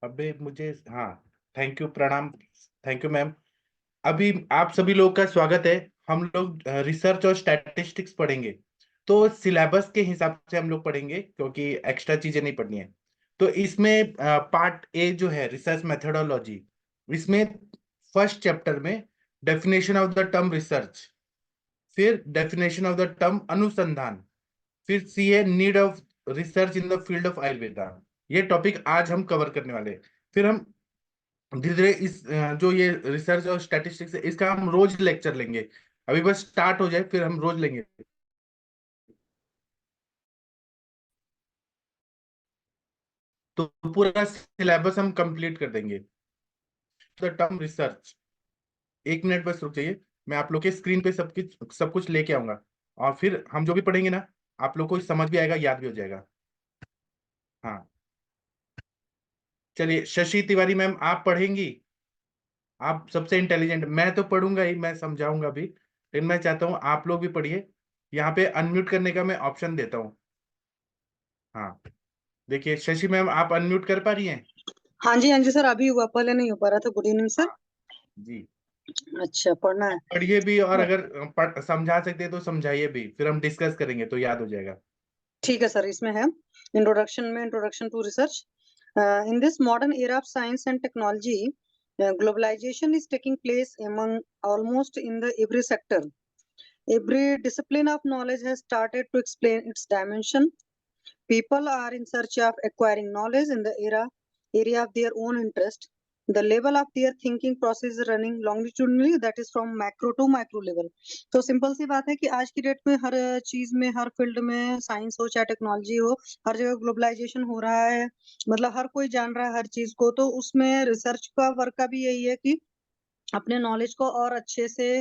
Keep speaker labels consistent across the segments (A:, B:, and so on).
A: अबे मुझे, हाँ, थैंक यू, प्रणाम, थैंक यू मैम। अभी आप सभी लोग का स्वागत है। हम लोग रिसर्च और स्टैटिस्टिक्स पढ़ेंगे। तो सिलेबस के हिसाब से हम लोग पढ़ेंगे, क्योंकि एक्स्ट्रा चीजें नहीं पढ़नी है। तो इसमें पार्ट ए जो है रिसर्च मेथोडोलॉजी, इसमें फर्स्ट चैप्टर में definition of the term research, फिर डेफिनेशन ऑफ द टर्म अनुसंधान, फिर सी है need of research in the field of Ayurveda. ये टॉपिक आज हम कवर करने वाले हैं। फिर हम धीरे धीरे इस जो ये रिसर्च और स्टैटिस्टिक्स है, इसका हम रोज लेक्चर लेंगे। अभी बस स्टार्ट हो जाए, फिर हम रोज लेंगे। तो पूरा सिलेबस हम कंप्लीट कर देंगे। द टर्म रिसर्च, एक मिनट बस रुक जाइए। मैं आप लोग के स्क्रीन पे सब कुछ लेके आऊंगा, और फिर हम जो भी पढ़ेंगे ना, आप लोग को समझ भी आएगा, याद भी हो जाएगा। हाँ, चलिए, शशि तिवारी मैम आप पढ़ेंगी। आप सबसे इंटेलिजेंट, मैं तो पढ़ूंगा ही, मैं समझाऊंगा भी, लेकिन मैं चाहता हूँ आप लोग भी पढ़िए। यहाँ पे अनम्यूट करने का मैं ऑप्शन देता हूँ। हाँ, देखिए शशि मैम, आप अनम्यूट कर पा रही हैं?
B: हाँ जी, हाँ जी सर, अभी हुआ, पहले नहीं हो पा रहा था। Good evening sir.
A: हाँ जी।
B: अच्छा, पढ़ना
A: आप
B: है।
A: पढ़िए भी, और अगर समझा सकते हैं तो समझाइए भी, फिर हम डिस्कस करेंगे तो याद हो जाएगा।
B: ठीक है सर, इसमें है इंट्रोडक्शन में, introduction to research. In this modern era of science and technology, globalization is taking place among almost in the every sector. Every discipline of knowledge has started to explain its dimension. People are in search of acquiring knowledge in the area of their own interest. The level of their thinking process is running longitudinally, that is from macro to micro level. तो simple सी बात है कि आज की date में हर चीज में, हर field में, साइंस हो चाहे टेक्नोलॉजी हो, हर जगह ग्लोबलाइजेशन हो रहा है। मतलब हर कोई जान रहा है हर चीज को। तो उसमें रिसर्च का वर्क का भी यही है कि अपने नॉलेज को और अच्छे से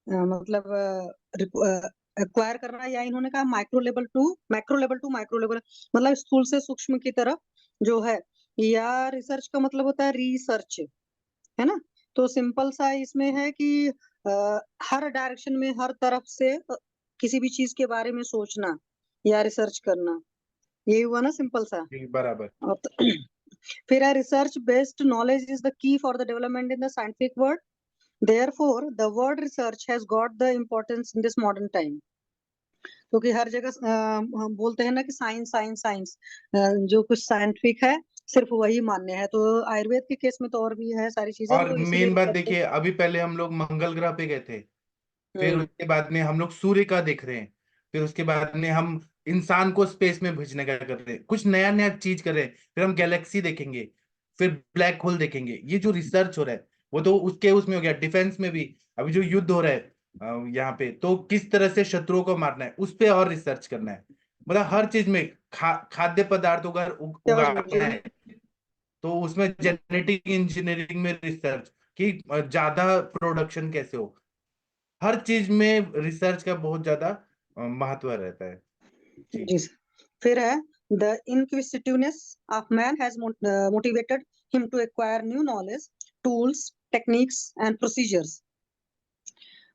B: मतलब एक्वायर करना, या इन्होंने कहा micro level to macro level to micro level, मतलब स्थूल से सूक्ष्म की तरफ जो है। या रिसर्च का मतलब होता है रिसर्च, है ना। तो सिंपल सा इसमें है कि हर डायरेक्शन में, हर तरफ से किसी भी चीज के बारे में सोचना या रिसर्च करना, यही हुआ ना सिंपल सा।
A: जी, बराबर।
B: और फिर है research based knowledge is the key for the development in the scientific world. Therefore, the word research has got the importance in this modern time. क्योंकि हर जगह हम बोलते हैं ना कि साइंस साइंस साइंस, जो कुछ साइंटिफिक है सिर्फ वही मान्य है। तो आयुर्वेद के केस में तो और भी है सारी चीजें,
A: और
B: तो इसीलिए
A: मेन बात
B: रिसर्च।
A: देखिए, अभी पहले हम लोग मंगल ग्रह पे गए थे, फिर
B: हम्म।
A: उसके बाद में हम लोग सूर्य का देख रहे हैं, फिर उसके बाद में हम इंसान को स्पेस में भेजने का कर रहे हैं, कुछ नया नया चीज कर रहे हैं, फिर हम गैलेक्सी देखेंगे, फिर ब्लैक होल देखेंगे। ये जो रिसर्च हो रहा है, वो तो उसके उसमें हो गया। डिफेंस में भी अभी जो युद्ध हो रहा है यहाँ पे, तो किस तरह से शत्रुओं को मारना है, उस पे और रिसर्च करना है। मतलब हर चीज में खाद्य पदार्थों का
B: क्या आवाज बोल
A: उगाना
B: रही
A: है, तो उसमें जेनेटिक इंजीनियरिंग में रिसर्च कि ज्यादा प्रोडक्शन कैसे हो। हर चीज में रिसर्च का बहुत ज्यादा महत्व रहता है।
B: है?
A: जी।
B: जी sir. फिर है the inquisitiveness of man has motivated him to acquire new knowledge, tools, techniques and procedures.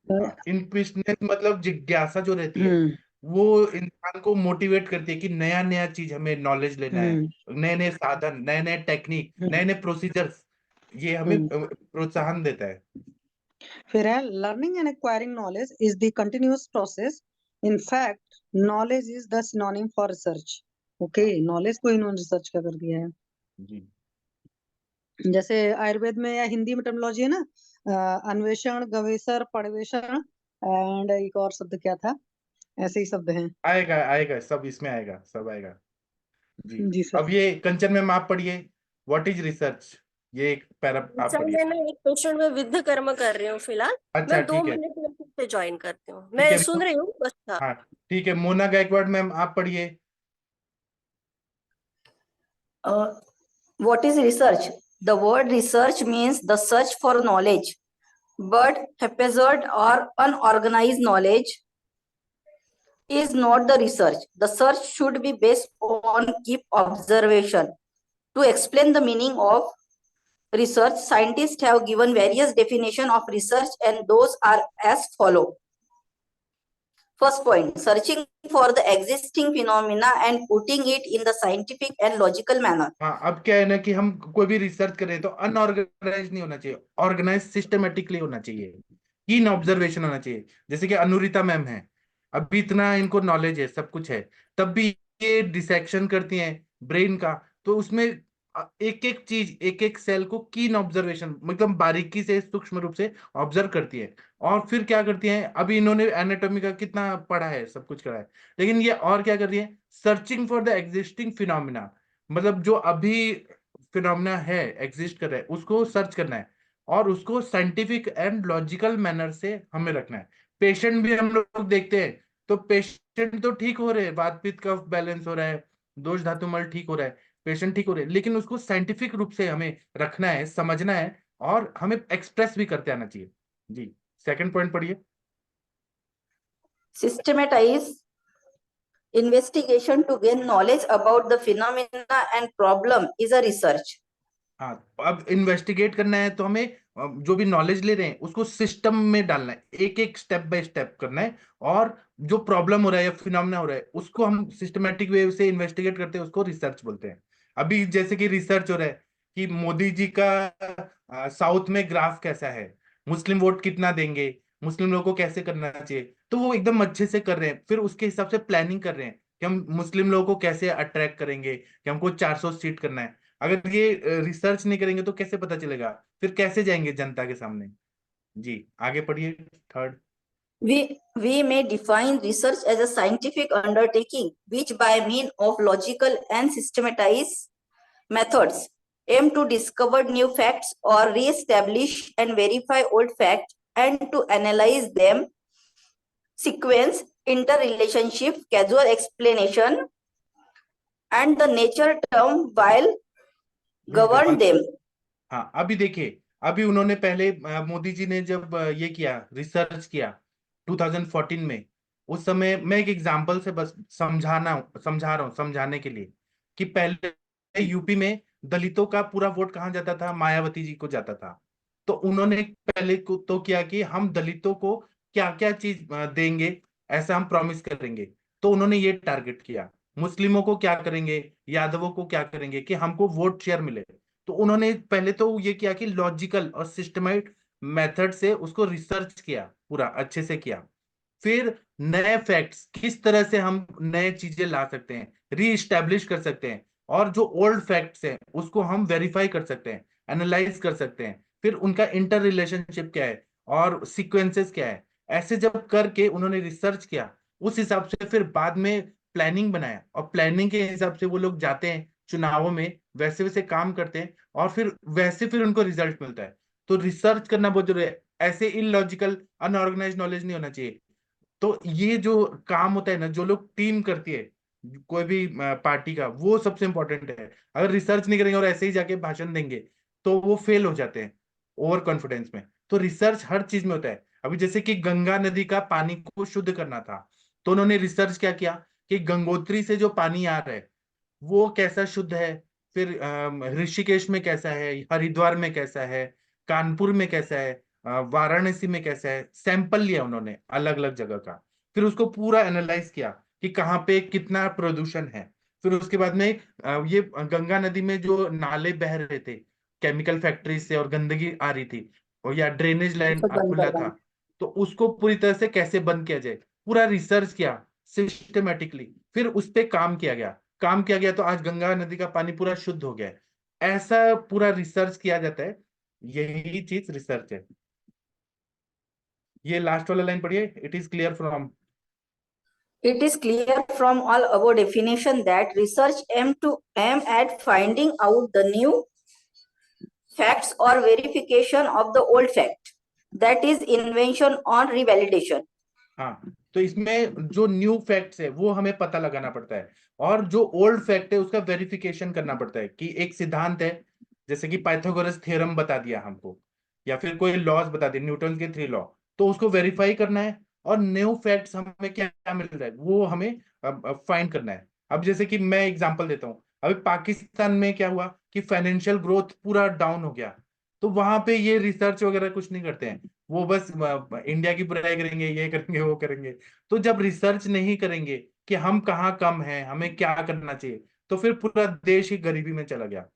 A: हाँ, इनक्विजिटिव मतलब जिज्ञासा जो रहती है,
B: हम्म।
A: वो इंसान को मोटिवेट करती है कि नया नया चीज हमें नॉलेज लेना है,
B: हम्म।
A: नए नए साधन, नए नए टेक्निक,
B: हम्म।
A: नए नए प्रोसीजर्स। ये हमें
B: हम्म।
A: प्रोत्साहन देता है।
B: फिर है learning and acquiring knowledge is the continuous process. In fact knowledge is the synonym for research. Okay,
A: हाँ
B: नॉलेज को इन्होंने रिसर्च का कर दिया है।
A: जी।
B: जैसे आयुर्वेद में या हिंदी में टर्मिनोलॉजी है ना, अन्वेषण, गवेषण, पर्यवेक्षण, एंड एक और शब्द क्या था, ऐसे ही शब्द हैं।
A: आएगा आएगा, सब इसमें आएगा, सब आएगा। जी।
B: जी सर।
A: अब ये कंचन मैम आप पढ़िए, व्हाट इज रिसर्च, ये एक पैरा आप
C: सर
A: पढ़िए।
C: मैं ना एक पेशेंट में विद्ध कर्म कर रही हूँ फिलहाल।
A: अच्छा,
C: मैं दो
A: ठीक है।
C: मिनट में फिर से ज्वाइन करती हूँ,
A: ठीक
C: मैं
A: है।
C: सुन रही हूँ बस। हाँ।
A: हाँ, ठीक है, मोना गायकवाड़ मैम आप पढ़िए।
D: What is research? The word research means the search for knowledge, but haphazard or unorganized knowledge is not the research. The search should be based on keep observation. To explain the meaning of research, scientists have given various definitions of research, and those are as follow. First point, searching for the existing phenomena and putting it in the scientific and logical manner.
A: हाँ, अब क्या है ना कि हम कोई भी research करें तो अनऑर्गेनाइज नहीं होना चाहिए, ऑर्गेनाइज सिस्टमेटिकली होना चाहिए, कीन ऑब्जर्वेशन होना चाहिए। जैसे कि अनुरिता मैम है, अभी इतना इनको नॉलेज है, सब कुछ है, तब भी ये डिसेक्शन करती हैं ब्रेन का, तो उसमें एक एक चीज, एक एक सेल को कीन ऑब्जर्वेशन, मतलब बारीकी से, सूक्ष्म रूप से ऑब्जर्व करती है। और फिर क्या करती हैं, अभी इन्होंने एनाटॉमी का कितना पढ़ा है, सब कुछ करा है, लेकिन ये और क्या कर रही है, searching for the existing phenomena, मतलब जो अभी फिनोमिना है, एग्जिस्ट कर रहा है, उसको सर्च करना है और उसको साइंटिफिक एंड लॉजिकल मैनर से हमें रखना है। पेशेंट भी हम लोग देखते हैं, तो पेशेंट तो ठीक हो रहे हैं, वात पित्त कफ बैलेंस हो रहा है, दोष धातु मल ठीक हो रहा है, पेशेंट ठीक हो रहे हैं, लेकिन उसको साइंटिफिक रूप से हमें रखना है, समझना है, और हमें एक्सप्रेस भी करते आना चाहिए। जी, सेकंड पॉइंट पढ़िए।
D: Systematize investigation to gain knowledge about the phenomena and problem is a research.
A: हाँ, अब इन्वेस्टिगेट करना है तो हमें जो भी नॉलेज ले रहे हैं उसको सिस्टम में डालना है, एक एक स्टेप बाय स्टेप करना है, और जो प्रॉब्लम हो रहा है या फिनोमेना हो रहा है उसको हम सिस्टमेटिक वे से इन्वेस्टिगेट करते हैं, उसको रिसर्च बोलते हैं। अभी जैसे कि रिसर्च हो रहा है कि मोदी जी का साउथ में ग्राफ कैसा है, मुस्लिम वोट कितना देंगे, मुस्लिम लोगों को कैसे करना चाहिए, तो वो एकदम अच्छे से कर रहे हैं, फिर उसके हिसाब से प्लानिंग कर रहे हैं कि हम मुस्लिम लोगों को कैसे अट्रैक्ट करेंगे, कि हमको 400 सीट करना है। अगर ये रिसर्च नहीं करेंगे तो कैसे पता चलेगा, फिर कैसे जाएंगे जनता के सामने। जी, आगे पढ़िए, third.
D: We may define research as a scientific undertaking which by means of logical and systematized methods aim to discover new facts or re-establish and verify old facts and to analyze them, sequence, interrelationship, causal explanation and the nature term while govern them.
A: हाँ, अभी देखिए, अभी उन्होंने पहले मोदी जी ने जब ये किया, रिसर्च किया 2014 में, उस समय मैं एक एग्जांपल से बस समझा रहा हूँ, समझाने के लिए, कि पहले यूपी में दलितों का पूरा वोट कहाँ जाता था, मायावती जी को जाता था। तो उन्होंने पहले को तो किया कि हम दलितों को क्या क्या चीज देंगे, ऐसा हम प्रॉमिस करेंगे। तो उन्होंने ये टारगेट किया, मुस्लिमों को क्या करेंगे, यादवों को क्या करेंगे कि हमको वोट शेयर मिले। तो उन्होंने पहले तो ये किया कि लॉजिकल और सिस्टमेटिक मेथड से उसको रिसर्च किया, पूरा अच्छे से किया। फिर नए फैक्ट्स, किस तरह से हम नए चीजें ला सकते हैं, री इस्टेब्लिश कर सकते हैं, और जो ओल्ड फैक्ट्स हैं उसको हम वेरीफाई कर सकते हैं, एनालाइज कर सकते हैं, फिर उनका इंटर रिलेशनशिप क्या है और सीक्वेंसेस क्या है। ऐसे जब करके उन्होंने रिसर्च किया, उस हिसाब से फिर बाद में प्लानिंग बनाया, और प्लानिंग के हिसाब से वो लोग जाते हैं चुनावों में, वैसे वैसे काम करते हैं, और फिर वैसे फिर उनको रिजल्ट मिलता है। तो रिसर्च करना बहुत जरूरी है, ऐसे इलॉजिकल अनऑर्गेनाइज नॉलेज नहीं होना चाहिए। तो ये जो काम होता है ना, जो लोग टीम करती है कोई भी पार्टी का, वो सबसे इंपॉर्टेंट है। अगर रिसर्च नहीं करेंगे और ऐसे ही जाके भाषण देंगे तो वो फेल हो जाते हैं ओवर कॉन्फिडेंस में। तो रिसर्च हर चीज में होता है। अभी जैसे कि गंगा नदी का पानी को शुद्ध करना था, तो उन्होंने रिसर्च क्या किया कि गंगोत्री से जो पानी आ रहा है वो कैसा शुद्ध है, फिर ऋषिकेश में कैसा है, हरिद्वार में कैसा है, कानपुर में कैसा है, वाराणसी में कैसा है, सैंपल लिया उन्होंने अलग अलग जगह का, फिर उसको पूरा एनालाइज किया कि कहाँ पे कितना प्रदूषण है। फिर उसके बाद में ये गंगा नदी में जो नाले बह रहे थे केमिकल फैक्ट्री से और गंदगी आ रही थी, और या ड्रेनेज लाइन खुला था, तो उसको पूरी तरह से कैसे बंद किया जाए, पूरा रिसर्च किया सिस्टमेटिकली, फिर उस पे काम किया गया, तो आज गंगा नदी का पानी पूरा शुद्ध हो गया है। ऐसा पूरा रिसर्च किया जाता है, यही चीज रिसर्च है। ये लास्ट वाला लाइन पढ़िए, it is clear from.
D: It is clear from all above definition that research aim at finding out the new facts or verification of the old fact. That is invention or revalidation.
A: हाँ, तो इसमें जो new facts है वो हमें पता लगाना पड़ता है, और जो ओल्ड फैक्ट है उसका वेरिफिकेशन करना पड़ता है। कि एक सिद्धांत है, जैसे कि पाइथागोरस थ्योरम बता दिया हमको, या फिर कोई लॉज बता दिए, न्यूटन के 3 लॉ, तो उसको वेरीफाई करना है, और न्यू फैक्ट्स हमें क्या क्या मिल रहा है वो हमें फाइंड करना है। अब जैसे कि मैं एग्जांपल देता हूँ, अभी पाकिस्तान में क्या हुआ कि फाइनेंशियल ग्रोथ पूरा डाउन हो गया, तो वहां पे ये रिसर्च वगैरह कुछ नहीं करते हैं, वो बस इंडिया की बुराई करेंगे, ये करेंगे, वो करेंगे। तो जब रिसर्च नहीं करेंगे कि हम कहाँ कम हैं, हमें क्या करना चाहिए, तो फिर पूरा देश ही गरीबी में चला गया।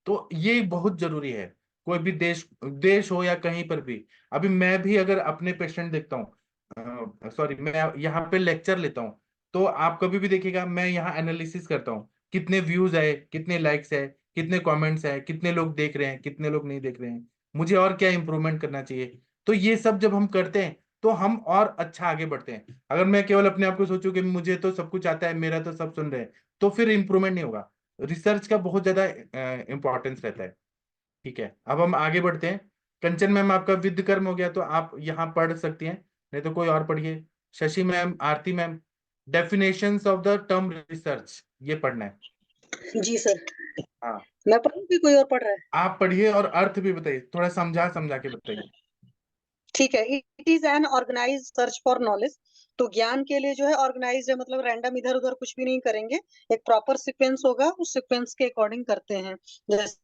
A: तो ये बहुत जरूरी है, कोई भी देश देश हो या कहीं पर भी। अभी मैं भी अगर अपने पेशेंट देखता हूँ, सॉरी, मैं यहाँ पे लेक्चर लेता हूँ, तो आप कभी भी देखिएगा मैं यहाँ एनालिसिस करता हूँ, कितने व्यूज है, कितने लाइक्स है, कितने कमेंट्स है, कितने लोग देख रहे हैं, कितने लोग नहीं देख रहे हैं, मुझे और क्या इंप्रूवमेंट करना चाहिए। तो ये सब जब हम करते हैं तो हम और अच्छा आगे बढ़ते हैं। अगर मैं केवल अपने आप को सोचूं कि मुझे तो सब कुछ आता है, मेरा तो सब सुन रहे हैं, तो फिर इंप्रूवमेंट नहीं होगा। रिसर्च का बहुत ज्यादा इंपॉर्टेंस रहता है। ठीक है, अब हम आगे बढ़ते हैं। कंचन मैम, आपका विद कर्म हो गया तो आप यहाँ पढ़ सकती हैं, नहीं तो कोई और पढ़िए। Shashi ma'am, Aarti ma'am, definitions of the term research, ये पढ़ना है।
B: जी सर,
A: हाँ,
B: मैं पढ़ूं कि कोई और पढ़ रहा है?
A: आप पढ़िए और अर्थ भी बताइए, थोड़ा समझा समझा के बताइए।
B: ठीक है। It is an organize search for knowledge. तो ज्ञान के लिए जो है ऑर्गेनाइज है, मतलब रैंडम इधर उधर कुछ भी नहीं करेंगे। एक प्रॉपर सीक्वेंस होगा, उस सीक्वेंस के अकॉर्डिंग करते हैं। जैसे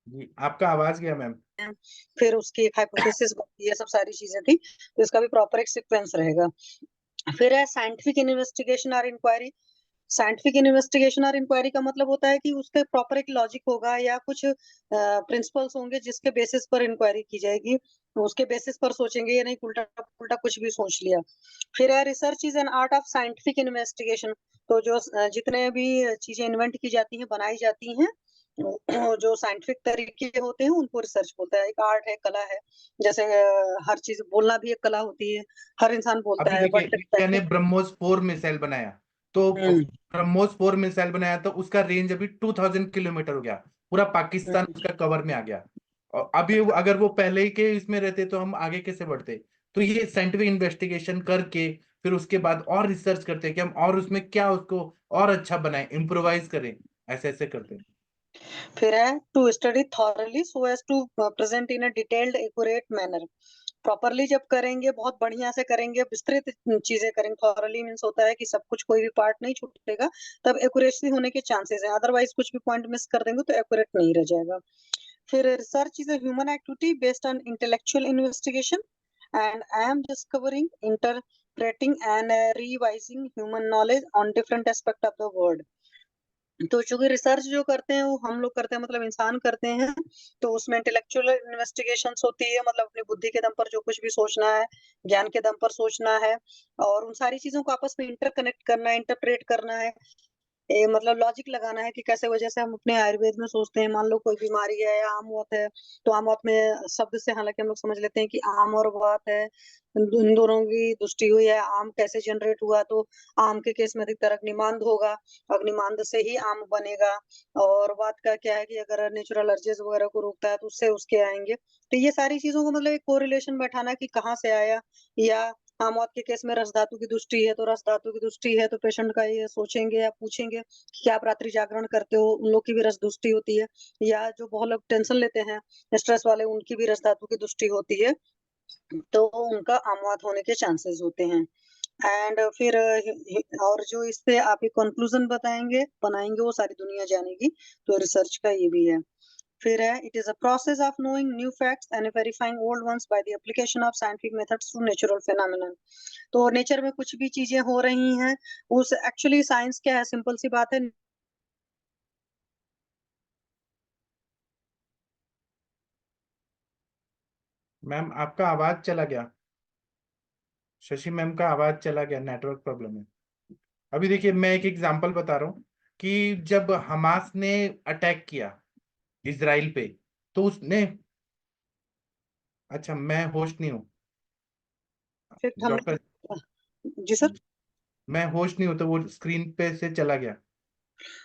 A: जी, आपका आवाज गया मैम।
B: फिर उसकी एक हाइपोथेसिस बनती है, ये सब सारी चीजें थी, तो इसका भी प्रॉपर एक सीक्वेंस रहेगा। फिर है साइंटिफिक इन्वेस्टिगेशन और इंक्वायरी। साइंटिफिक इन्वेस्टिगेशन और इंक्वायरी का मतलब होता है कि उसके प्रॉपर एक लॉजिक होगा या कुछ प्रिंसिपल्स होंगे जिसके बेसिस पर इंक्वायरी की जाएगी। उसके बेसिस पर सोचेंगे, ये नहीं उल्टा उल्टा कुछ भी सोच लिया। फिर है research is an art of scientific investigation. तो जो जितने भी चीजें इन्वेंट की जाती हैं, बनाई जाती हैं, जो साइंटिफिक तरीके होते हैं उनको रिसर्च बोलता है। एक आर्ट है, कला है। जैसे हर चीज बोलना भी एक कला होती है। हर इंसान बोलता
A: अभी
B: है
A: देखिए,
B: बट
A: इंडिया ने ब्रह्मोस 4 मिसाइल बनाया, तो
B: हम्म
A: ब्रह्मोस 4 मिसाइल बनाया तो उसका रेंज अभी 2000 किलोमीटर हो गया, पूरा पाकिस्तान
B: हम्म।
A: उसका कवर में आ गया। और अभी अगर वो पहले ही के इसमें रहते तो हम आगे कैसे बढ़ते। तो ये साइंटिफिक इन्वेस्टिगेशन करके फिर उसके बाद और रिसर्च करते हैं कि हम और उसमें क्या उसको और अच्छा बनाए, इम्प्रोवाइज करें, ऐसे ऐसे करते हैं।
B: फिर है to study thoroughly so as to present in a detailed accurate manner. Properly जब करेंगे, बहुत बढ़िया से करेंगे, विस्तृत चीजें करेंगे। थॉरली मीन्स होता है कि सब कुछ, कोई भी पार्ट नहीं छूटेगा, तब एक्यूरेसी होने के चांसेस हैं। अदरवाइज कुछ भी पॉइंट मिस कर देंगे तो एक्यूरेट नहीं रह जाएगा। फिर research is a human activity based on intellectual investigation and I am discovering, interpreting and revising human knowledge on different aspect of the world. तो चूंकि रिसर्च जो करते हैं वो हम लोग करते हैं, मतलब इंसान करते हैं, तो उसमें इंटेलेक्चुअल इन्वेस्टिगेशंस होती है, मतलब अपनी बुद्धि के दम पर जो कुछ भी सोचना है, ज्ञान के दम पर सोचना है, और उन सारी चीजों को आपस में इंटरकनेक्ट करना है, इंटरप्रेट करना है। मतलब लॉजिक लगाना है कि कैसे वजह से हम अपने आयुर्वेद में सोचते हैं, मान लो कोई बीमारी है या आम वात है, तो आम वात में शब्द से हालांकि हम लोग समझ लेते हैं कि आम और वात है, इन दोनों की दृष्टि हुई है। आम कैसे जनरेट हुआ, तो आम के केस में अधिकतर अग्निमांद होगा, अग्निमांद से ही आम बनेगा। और वात का क्या है कि अगर नेचुरल एलर्जीज वगैरह को रोकता है तो उससे उसके आएंगे। तो ये सारी चीजों को मतलब एक कोरिलेशन बैठाना कि कहाँ से आया। या हाँ, मौत के केस में रस धातु की दृष्टि है, तो रस धातु की दृष्टि है तो पेशेंट का ये सोचेंगे या पूछेंगे कि क्या आप रात्रि जागरण करते हो, उन लोग की भी रस दृष्टि होती है। या जो बहुत लोग टेंशन लेते हैं, स्ट्रेस वाले, उनकी भी रस धातु की दृष्टि होती है, तो उनका अमवात होने के चांसेस होते हैं। एंड फिर और जो इस पे आप एक कंक्लूजन बताएंगे बनाएंगे, वो सारी दुनिया जानेगी। तो रिसर्च का ये भी है। फिर है it is a process of knowing new facts and verifying old ones by the application of scientific methods to natural phenomenon. तो नेचर में कुछ भी चीजें हो रही हैं, उस एक्चुअली साइंस क्या है, सिंपल सी बात है।
A: मैम, आपका आवाज चला गया, शशि मैम का आवाज चला गया, नेटवर्क प्रॉब्लम है। अभी देखिए, मैं एक एग्जांपल बता रहा हूँ कि जब हमास ने अटैक किया इजराइल पे, तो उसने, अच्छा मैं होस्ट नहीं हूँ
B: फिर हमने,
A: डॉक्टर,
B: जी सर।
A: मैं होस्ट नहीं हूँ, तो वो स्क्रीन पे से चला गया।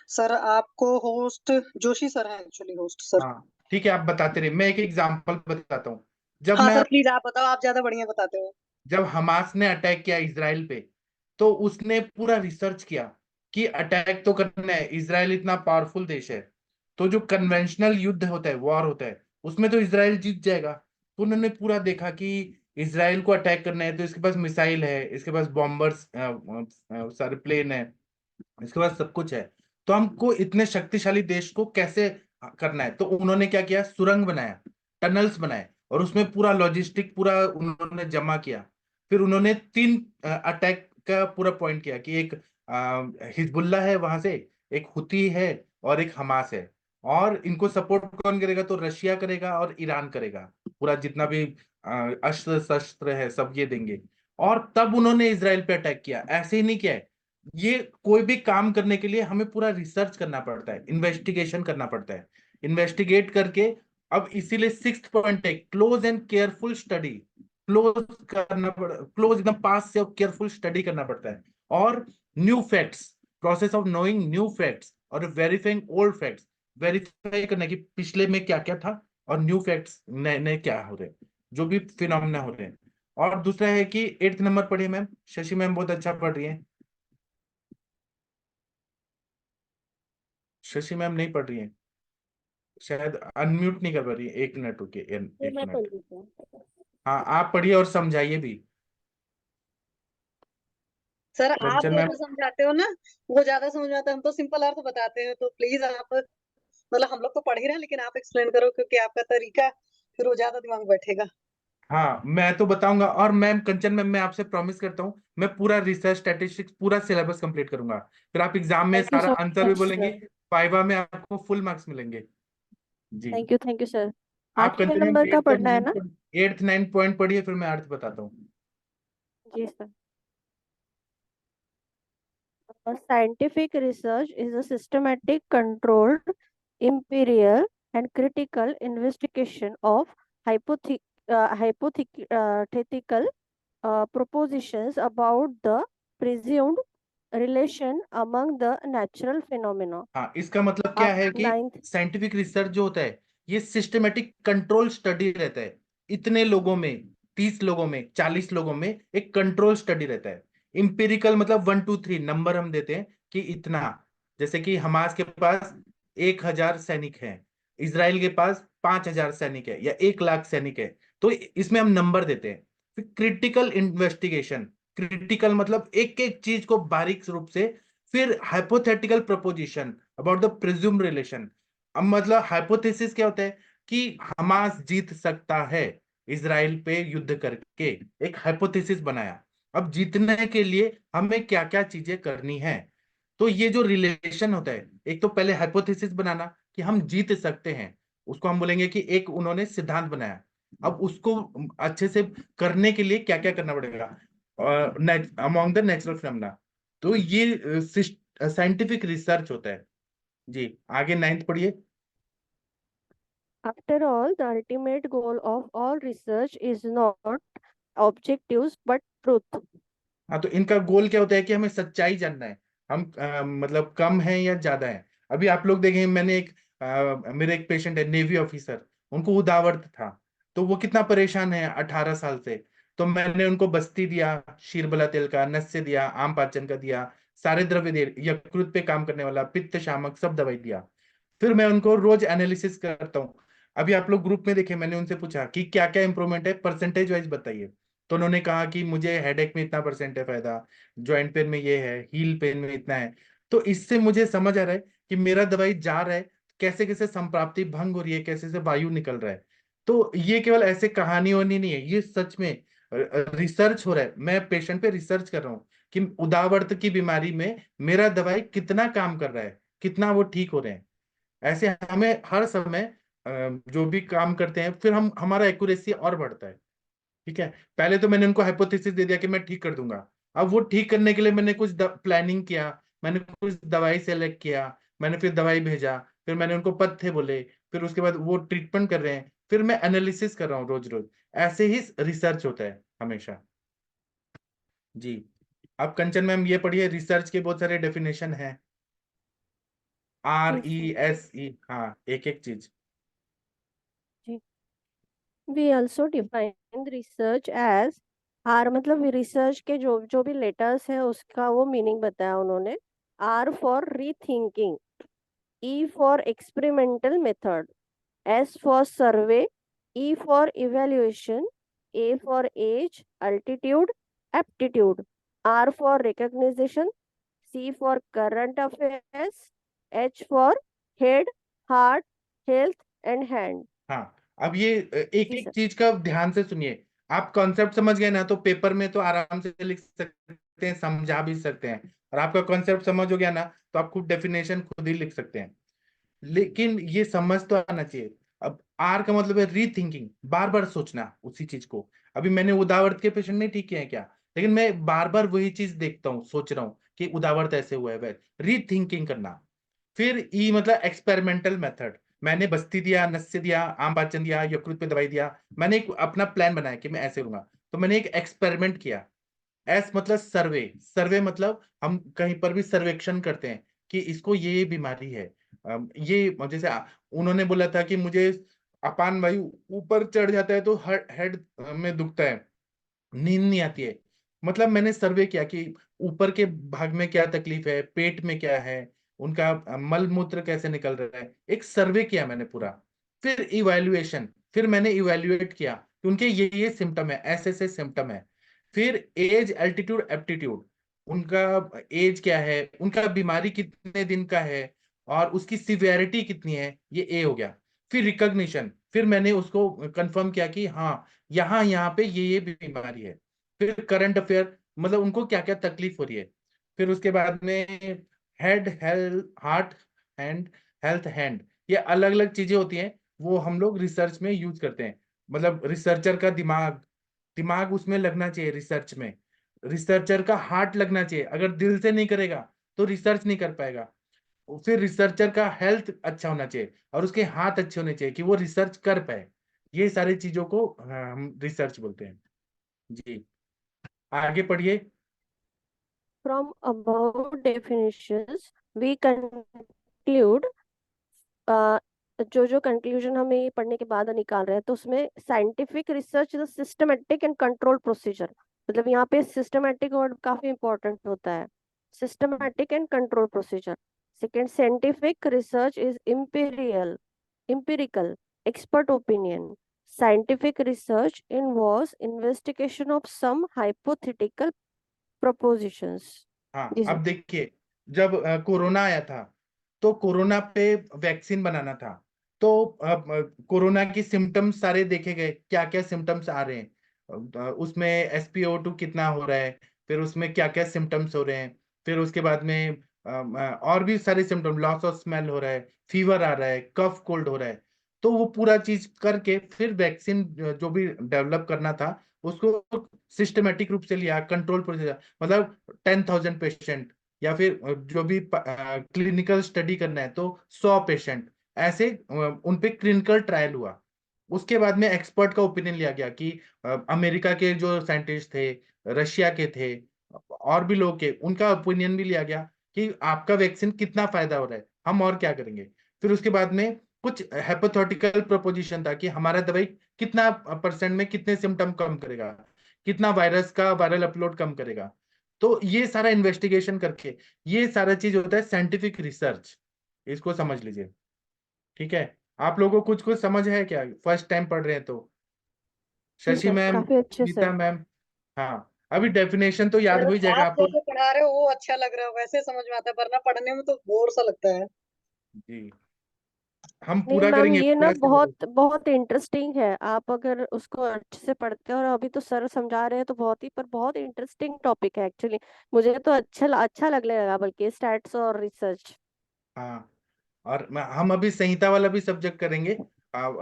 B: सर आपको होस्ट जोशी सर है, एक्चुअली होस्ट सर।
A: हाँ, ठीक है, आप बताते रहिए, मैं एक एग्जांपल बताता हूँ। जब
B: हाँ
A: मैं
B: सर प्लीज आप बताओ, आप ज्यादा बढ़िया बताते हो।
A: जब हमास ने अटैक किया इजराइल पे, तो उसने पूरा रिसर्च किया कि अटैक तो करना है, इजराइल इतना पावरफुल देश है, तो जो कन्वेंशनल युद्ध होता है, वॉर होता है, उसमें तो इजराइल जीत जाएगा। तो उन्होंने पूरा देखा कि इजराइल को अटैक करना है तो इसके पास मिसाइल है, इसके पास बॉम्बर्स, सारे प्लेन है, इसके पास सब कुछ है। तो हमको इतने शक्तिशाली देश को कैसे करना है। तो उन्होंने क्या किया, सुरंग बनाया, टनल्स बनाए, और उसमें पूरा लॉजिस्टिक पूरा उन्होंने जमा किया। फिर उन्होंने 3 अटैक का पूरा पॉइंट किया कि एक हिजबुल्ला है वहां से, एक हुती है, और एक हमास है। और इनको सपोर्ट कौन करेगा, तो रशिया करेगा और ईरान करेगा। पूरा जितना भी अस्त्र शस्त्र है सब ये देंगे। और तब उन्होंने इसराइल पे अटैक किया। ऐसे ही नहीं किया है, ये कोई भी काम करने के लिए हमें पूरा रिसर्च करना पड़ता है, इन्वेस्टिगेशन करना पड़ता है, इन्वेस्टिगेट करके। अब इसीलिए 6th पॉइंट है, close and careful study. Close करना पड़ क्लोज एकदम पास से और केयरफुल स्टडी करना पड़ता है। और new facts, process of knowing new facts और वेरीफाइंग ओल्ड फैक्ट्स, वेरीफाई करना कि पिछले में क्या क्या था और न्यू फैक्ट्स नए नए क्या हो रहे हैं, जो भी फिनोमिना हो रहे हैं। और दूसरा है कि 8th नंबर पढ़िए मैम, शशि मैम बहुत अच्छा पढ़ रही है। शशि मैम नहीं पढ़ रही है, शायद अनम्यूट नहीं कर पा रही है। 1 मिनट रुकिए,
C: ये
A: एक
C: मैं पढ़
A: मिनट।
C: लेती हूँ।
A: हाँ, आप पढ़िए और समझाइए भी।
B: सर आप
A: कंचन मैम,
B: जैसे समझाते हो ना वो ज्यादा समझ में आता है, हम तो सिंपल अर्थ बताते हैं, तो प्लीज आप, मतलब हम लोग तो पढ़ ही रहे हैं लेकिन आप एक्सप्लेन करो, क्योंकि आपका तरीका फिर वो ज्यादा दिमाग में बैठेगा।
A: हाँ मैं तो बताऊंगा। और मैम कंचन मैम, मैं आपसे प्रॉमिस करता हूँ मैं पूरा रिसर्च स्टैटिस्टिक्स पूरा सिलेबस कंप्लीट करूंगा। फिर आप एग्जाम में
E: थैंक यू
A: सारा
E: सो
A: आंसर भी
E: मच
A: बोलेंगी,
E: सर।
A: वाइवा में आपको फुल मार्क्स मिलेंगे। जी।
E: Thank you sir.
A: आप
E: 8वें
A: कंचन मैम
E: नंबर का
A: 8th और
E: पढ़ना है ना?
A: 9th पॉइंट पढ़िए, फिर मैं अर्थ बताता हूँ।
E: जी sir. Scientific research is a systematic, controlled, imperial, and critical investigation of hypothetical propositions about the presumed relation among the natural phenomena.
A: हाँ, इसका मतलब क्या है कि
E: Ninth.
A: साइंटिफिक रिसर्च जो होता है ये सिस्टमेटिक कंट्रोल स्टडी रहता है। इतने लोगों में, 30 लोगों में, 40 लोगों में एक कंट्रोल स्टडी रहता है। इंपेरिकल मतलब 1 2 3 नंबर हम देते हैं कि इतना। जैसे कि हमास के पास 1,000 सैनिक हैं, इसराइल के पास 5,000 सैनिक है या 1 लाख सैनिक है, तो इसमें हम नंबर देते हैं। फिर क्रिटिकल इन्वेस्टिगेशन, क्रिटिकल मतलब एक एक चीज को बारीक रूप से। फिर hypothetical preposition about the presume relation. अब मतलब हाइपोथेसिस क्या होता है कि हमास जीत सकता है इसराइल पे युद्ध करके, एक हाइपोथेसिस बनाया। अब जीतने के लिए हमें क्या क्या चीजें करनी है। तो ये जो रिलेशन होता है, एक तो पहले हाइपोथेसिस बनाना कि हम जीत सकते हैं, उसको हम बोलेंगे कि एक उन्होंने सिद्धांत बनाया। अब उसको अच्छे से करने के लिए क्या क्या करना पड़ेगा अमॉन्ग द नेचुरल फिनोमेना। तो ये साइंटिफिक रिसर्च होता है। जी, आगे 9th पढ़िए।
E: After all, the ultimate goal of all research is not objectives but truth.
A: हाँ, तो इनका गोल क्या होता है कि हमें सच्चाई जानना है, हम मतलब कम है या ज्यादा है। अभी आप लोग देखें, मैंने मेरे एक पेशेंट है नेवी ऑफिसर, उनको उदावर्ण था। तो वो कितना परेशान है 18 साल से। तो मैंने उनको बस्ती दिया, शीरबला तेल का, नस्य दिया, आम पाचन का दिया, सारे द्रव्य दिए, यकृत पे काम करने वाला, पित्त शामक सब दवाई दिया। फिर मैं उनको रोज एनालिसिस करता हूँ। अभी आप लोग ग्रुप में देखे, मैंने उनसे पूछा कि क्या क्या इंप्रूवमेंट है, परसेंटेज वाइज बताइए। तो उन्होंने कहा कि मुझे हेडेक में इतना परसेंट है फायदा, जॉइंट पेन में ये है, हील पेन में इतना है। तो इससे मुझे समझ आ रहा है कि मेरा दवाई जा रहा है, कैसे कैसे संप्राप्ति भंग हो रही है, कैसे से वायु निकल रहा है। तो ये केवल ऐसे कहानी होनी नहीं है, ये सच में रिसर्च हो रहा है। मैं पेशेंट पे रिसर्च कर रहा हूँ कि उदावर्ण की बीमारी में मेरा दवाई कितना काम कर रहा है, कितना वो ठीक हो रहे हैं। ऐसे हमें हर समय जो भी काम करते हैं, फिर हम हमारा एक्यूरेसी और बढ़ता है। ठीक है। पहले तो मैंने उनको हाइपोथेसिस दे दिया कि मैं ठीक कर दूंगा। अब वो ठीक करने के लिए मैंने कुछ प्लानिंग किया, मैंने कुछ दवाई सेलेक्ट किया, मैंने फिर दवाई भेजा, फिर मैंने उनको पथ्य बोले, फिर उसके बाद वो ट्रीटमेंट कर रहे हैं, फिर मैं एनालिसिस कर रहा हूँ रोज रोज। ऐसे ही रिसर्च होता है हमेशा। जी। अब कंचन मैम ये पढ़िए, रिसर्च के बहुत सारे डेफिनेशन हैं।
E: जी सर।
A: RESE, हाँ एक एक चीज।
E: जी। We also define research as R, मतलब रिसर्च के जो जो भी लेटर्स है उसका वो मीनिंग बताया उन्होंने। R for rethinking, E for experimental method, S for survey, E for evaluation, A for age, altitude, aptitude, R for recognition, C for current affairs, H for head, heart, health and hand.
A: हाँ, अब ये एक
E: जी
A: एक
E: sir.
A: चीज का ध्यान से सुनिए. आप कॉन्सेप्ट समझ गए ना, तो पेपर में तो आराम से लिख सकते हैं, समझा भी सकते हैं. और आपका कॉन्सेप्ट समझ हो गया ना, तो आप खुद डेफिनेशन खुद ही लिख सकते हैं. लेकिन ये समझ तो आना चाहिए. अब आर का मतलब है रीथिंकिंग, बार बार सोचना उसी चीज को. अभी मैंने उदावरत के पेशेंट नहीं ठीक किए हैं क्या, लेकिन मैं बार बार वही चीज देखता हूँ, सोच रहा हूँ कि उदावरत ऐसे हुआ है. रीथिंकिंग करना. फिर ई मतलब एक्सपेरिमेंटल मेथड. मैंने बस्ती दिया, नस्य दिया, आम पाचन दिया, यकृत पे दवाई दिया. मैंने एक अपना प्लान बनाया कि मैं ऐसे लूंगा, तो मैंने एक एक्सपेरिमेंट किया. एस मतलब सर्वे. सर्वे मतलब हम कहीं पर भी सर्वेक्षण करते हैं कि इसको ये बीमारी है. ये जैसे उन्होंने बोला था कि मुझे अपान वायु ऊपर चढ़ जाता है तो हेड में दुखता है, नींद नहीं आती है. मतलब मैंने सर्वे किया कि ऊपर के भाग में क्या तकलीफ है, पेट में क्या है, उनका मल मूत्र कैसे निकल रहा है. एक सर्वे किया मैंने पूरा. फिर इवैल्यूएशन. फिर मैंने इवैल्यूएट किया कि उनके ये सिम्टम है, ऐसे सिम्टम है. फिर एज, एल्टीट्यूड, एप्टीट्यूड. उनका एज क्या है, उनका बीमारी कितने दिन का है, और उसकी सिवियरिटी कितनी है, ये ए हो गया. फिर रिकॉग्निशन. फिर मैंने उसको कंफर्म किया कि हाँ, यहाँ यहाँ पे ये बीमारी है. फिर करंट अफेयर, मतलब उनको क्या क्या तकलीफ हो रही है. फिर उसके बाद में head, health, heart and health hand. ये अलग अलग चीजें होती हैं, वो हम लोग रिसर्च में यूज करते हैं. मतलब रिसर्चर का दिमाग, दिमाग उसमें लगना चाहिए रिसर्च में. रिसर्चर का हार्ट लगना चाहिए. अगर दिल से नहीं करेगा तो रिसर्च नहीं कर पाएगा. फिर रिसर्चर का हेल्थ अच्छा होना चाहिए और उसके हाथ अच्छे होने चाहिए कि वो रिसर्च कर पाए. ये सारी चीजों को हम रिसर्च बोलते हैं. जी, आगे पढ़िए.
E: From above definitions, we conclude जो कंक्लूजन हमें ये पढ़ने के बाद निकाल रहे हैं, तो उसमें scientific research is systematic and control procedure. मतलब यहाँ पे सिस्टमेटिक वर्ड काफी इंपॉर्टेंट होता है. Systematic and control procedure. Second, scientific research is empirical, expert opinion. Scientific research involves investigation of some hypothetical propositions.
A: हाँ,
E: जी सर.
A: अब देखिए, जब कोरोना आया था, तो कोरोना पे वैक्सीन बनाना था. तो कोरोना की सिम्टम्स सारे देखे गए, क्या क्या सिम्टम्स आ रहे हैं. उसमें SpO2 कितना हो रहा है, फिर उसमें क्या क्या सिम्टम्स हो रहे हैं. फिर उसके बाद में और भी सारे सिम्टम, लॉस ऑफ स्मेल हो रहा है, फीवर आ रहा है, कफ कोल्ड हो रहा है. तो वो पूरा चीज करके फिर वैक्सीन जो भी डेवलप करना था, उसको सिस्टमेटिक रूप से लिया, कंट्रोल प्रोसीजर. मतलब 10,000 पेशेंट, या फिर जो भी क्लिनिकल स्टडी करना है तो 100 पेशेंट, ऐसे उन पे क्लिनिकल ट्रायल हुआ. उसके बाद में एक्सपर्ट का ओपिनियन लिया गया कि अमेरिका के जो साइंटिस्ट थे, रशिया के थे, और भी लोग के, उनका ओपिनियन भी लिया गया कि आपका वैक्सीन कितना फायदा हो रहा है, हम और क्या करेंगे. फिर उसके बाद में कुछ हाइपोथेटिकल प्रोपोजिशन था कि हमारा दवाई कितना परसेंट में कितने सिम्टम कम करेगा, कितना वायरस का वायरल अपलोड कम करेगा. तो ये सारा इन्वेस्टिगेशन करके, ये सारा चीज होता है साइंटिफिक रिसर्च. इसको समझ लीजिए. ठीक है, आप लोगों को कुछ कुछ समझ है क्या, फर्स्ट टाइम पढ़ रहे हैं तो.
E: जी
A: शशि
E: सर,
A: मैम,
E: काफी अच्छे से.
A: नीता मैम. हाँ, अभी डेफिनेशन तो याद
B: सर
A: हो ही जाएगा
B: आप
A: आपको.
B: जो पढ़ा रहे हो वो अच्छा लग रहा है, वैसे समझ में आता है, वरना पढ़ने में तो बोर सा लगता है।
A: जी, हम
E: नहीं
A: पूरा
E: मैम,
A: करेंगे,
E: ये ना
A: पूरा से बोलो.
E: बहुत बहुत इंटरेस्टिंग है. आप अगर उसको अच्छे से पढ़ते हो, और अभी तो सर समझा रहे हैं तो बहुत ही, पर बहुत इंटरेस्टिंग टॉपिक है एक्चुअली. मुझे तो अच्छा लगने लगा, बल्कि स्टैट्स और रिसर्च.
A: हाँ, और हम अभी संहिता वाला भी सब्जेक्ट करेंगे.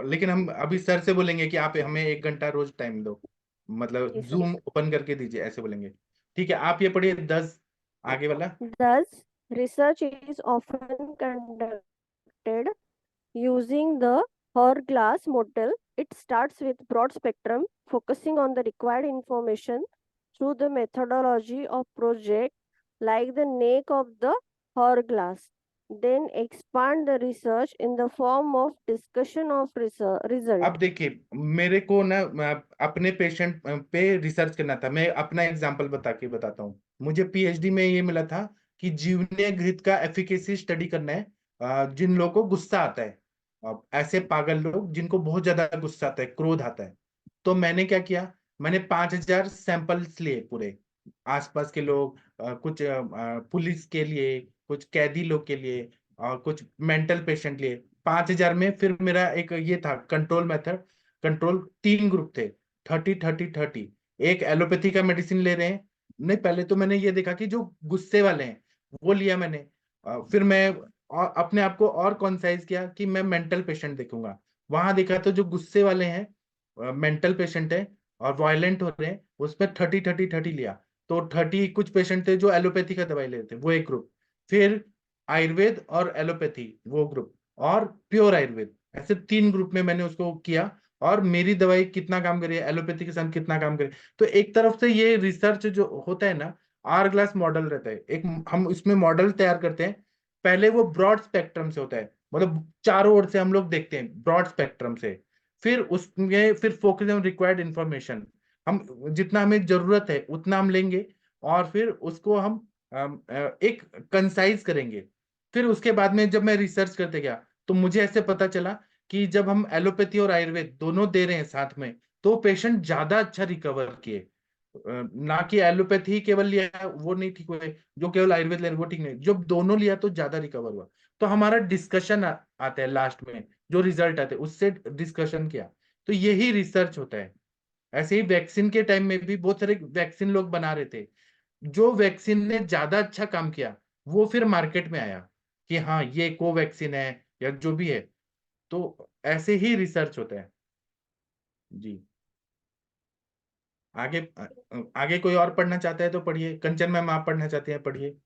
A: लेकिन हम अभी सर से बोलेंगे कि आप हमें 1 घंटा रोज टाइम दो, मतलब
E: जी सर.
A: जूम ओपन करके दीजिए, ऐसे बोलेंगे. ठीक है, आप ये पढ़िए 10, आगे वाला.
E: Thus, research is often conducted using the Hourglass model. It starts with broad spectrum, focusing on the required information through the methodology of project, like the neck of the hourglass. Then expand the research in the form of discussion of result.
A: अब देखिए, मेरे को ना अपने patient पे research करना था. मैं अपना एग्जांपल बता के बताता हूँ. मुझे PhD में ये मिला था कि जीवने घृत का एफिकेसी स्टडी करना है. जिन लोगों को गुस्सा आता है, ऐसे पागल लोग जिनको बहुत ज्यादा गुस्सा आता है, क्रोध आता है. तो मैंने क्या किया, मैंने 5,000 सैंपल्स लिए पूरे, आसपास के लोग, कुछ पुलिस के लिए, कुछ कैदी लोग के लिए, और कुछ मेंटल पेशेंट लिए 5,000 में। फिर मेरा एक ये था कंट्रोल मेथड, कंट्रोल 3 ग्रुप थे, 30-30-30। एक एलोपैथी का मेडिसिन ले रहे हैं, नहीं पहले तो मैंने ये देखा कि जो गुस्से वाले हैं वो लिया मैंने। फिर मैं अपने आप को और कॉन्साइज किया कि मैं मेंटल पेशेंट देखूंगा। वहां देखा तो जो गुस्से वाले हैं, मेंटल पेशेंट है और वायलेंट हो रहे हैं, उसमें 30-30-30 लिया। तो 30 कुछ पेशेंट थे जो एलोपैथी का दवाई लेते थे, वो एक ग्रुप। फिर आयुर्वेद और एलोपैथी वो ग्रुप, और प्योर आयुर्वेद, ऐसे 3 ग्रुप में मैंने उसको किया। और मेरी दवाई कितना काम करे, एलोपैथी के साथ कितना काम करे। तो एक तरफ से ये रिसर्च जो होता है ना, आर ग्लास मॉडल रहता है एक, हम इसमें मॉडल तैयार करते हैं। पहले वो ब्रॉड स्पेक्ट्रम से होता है, मतलब चारों ओर से हम लोग देखते हैं ब्रॉड स्पेक्ट्रम से। फिर उसमें फिर फोकस ऑन रिक्वायर्ड इंफॉर्मेशन, हम जितना हमें जरूरत है उतना हम लेंगे, और फिर उसको हम एक कंसाइज करेंगे। फिर उसके बाद में जब मैं रिसर्च करते गया तो मुझे ऐसे पता चला कि जब हम एलोपैथी और आयुर्वेद दोनों दे रहे हैं साथ में, तो पेशेंट ज्यादा अच्छा रिकवर किए। ना कि एलोपैथी केवल लिया वो नहीं ठीक हुए, जो केवल आयुर्वेद ले रहे वो ठीक नहीं, जब दोनों लिया तो ज्यादा रिकवर हुआ। तो हमारा डिस्कशन आता है लास्ट में, जो रिजल्ट आते हैं उससे डिस्कशन किया। तो यही रिसर्च होता है। ऐसे ही वैक्सीन के टाइम में भी बहुत सारे वैक्सीन लोग बना रहे थे, जो वैक्सीन ने ज्यादा अच्छा काम किया वो फिर मार्केट में आया कि हाँ ये कोवैक्सीन है या जो भी है। तो ऐसे ही रिसर्च होता है जी। आगे आगे कोई और पढ़ना चाहता है तो पढ़िए। कंचन मैम आप पढ़ना चाहते हैं, पढ़िए।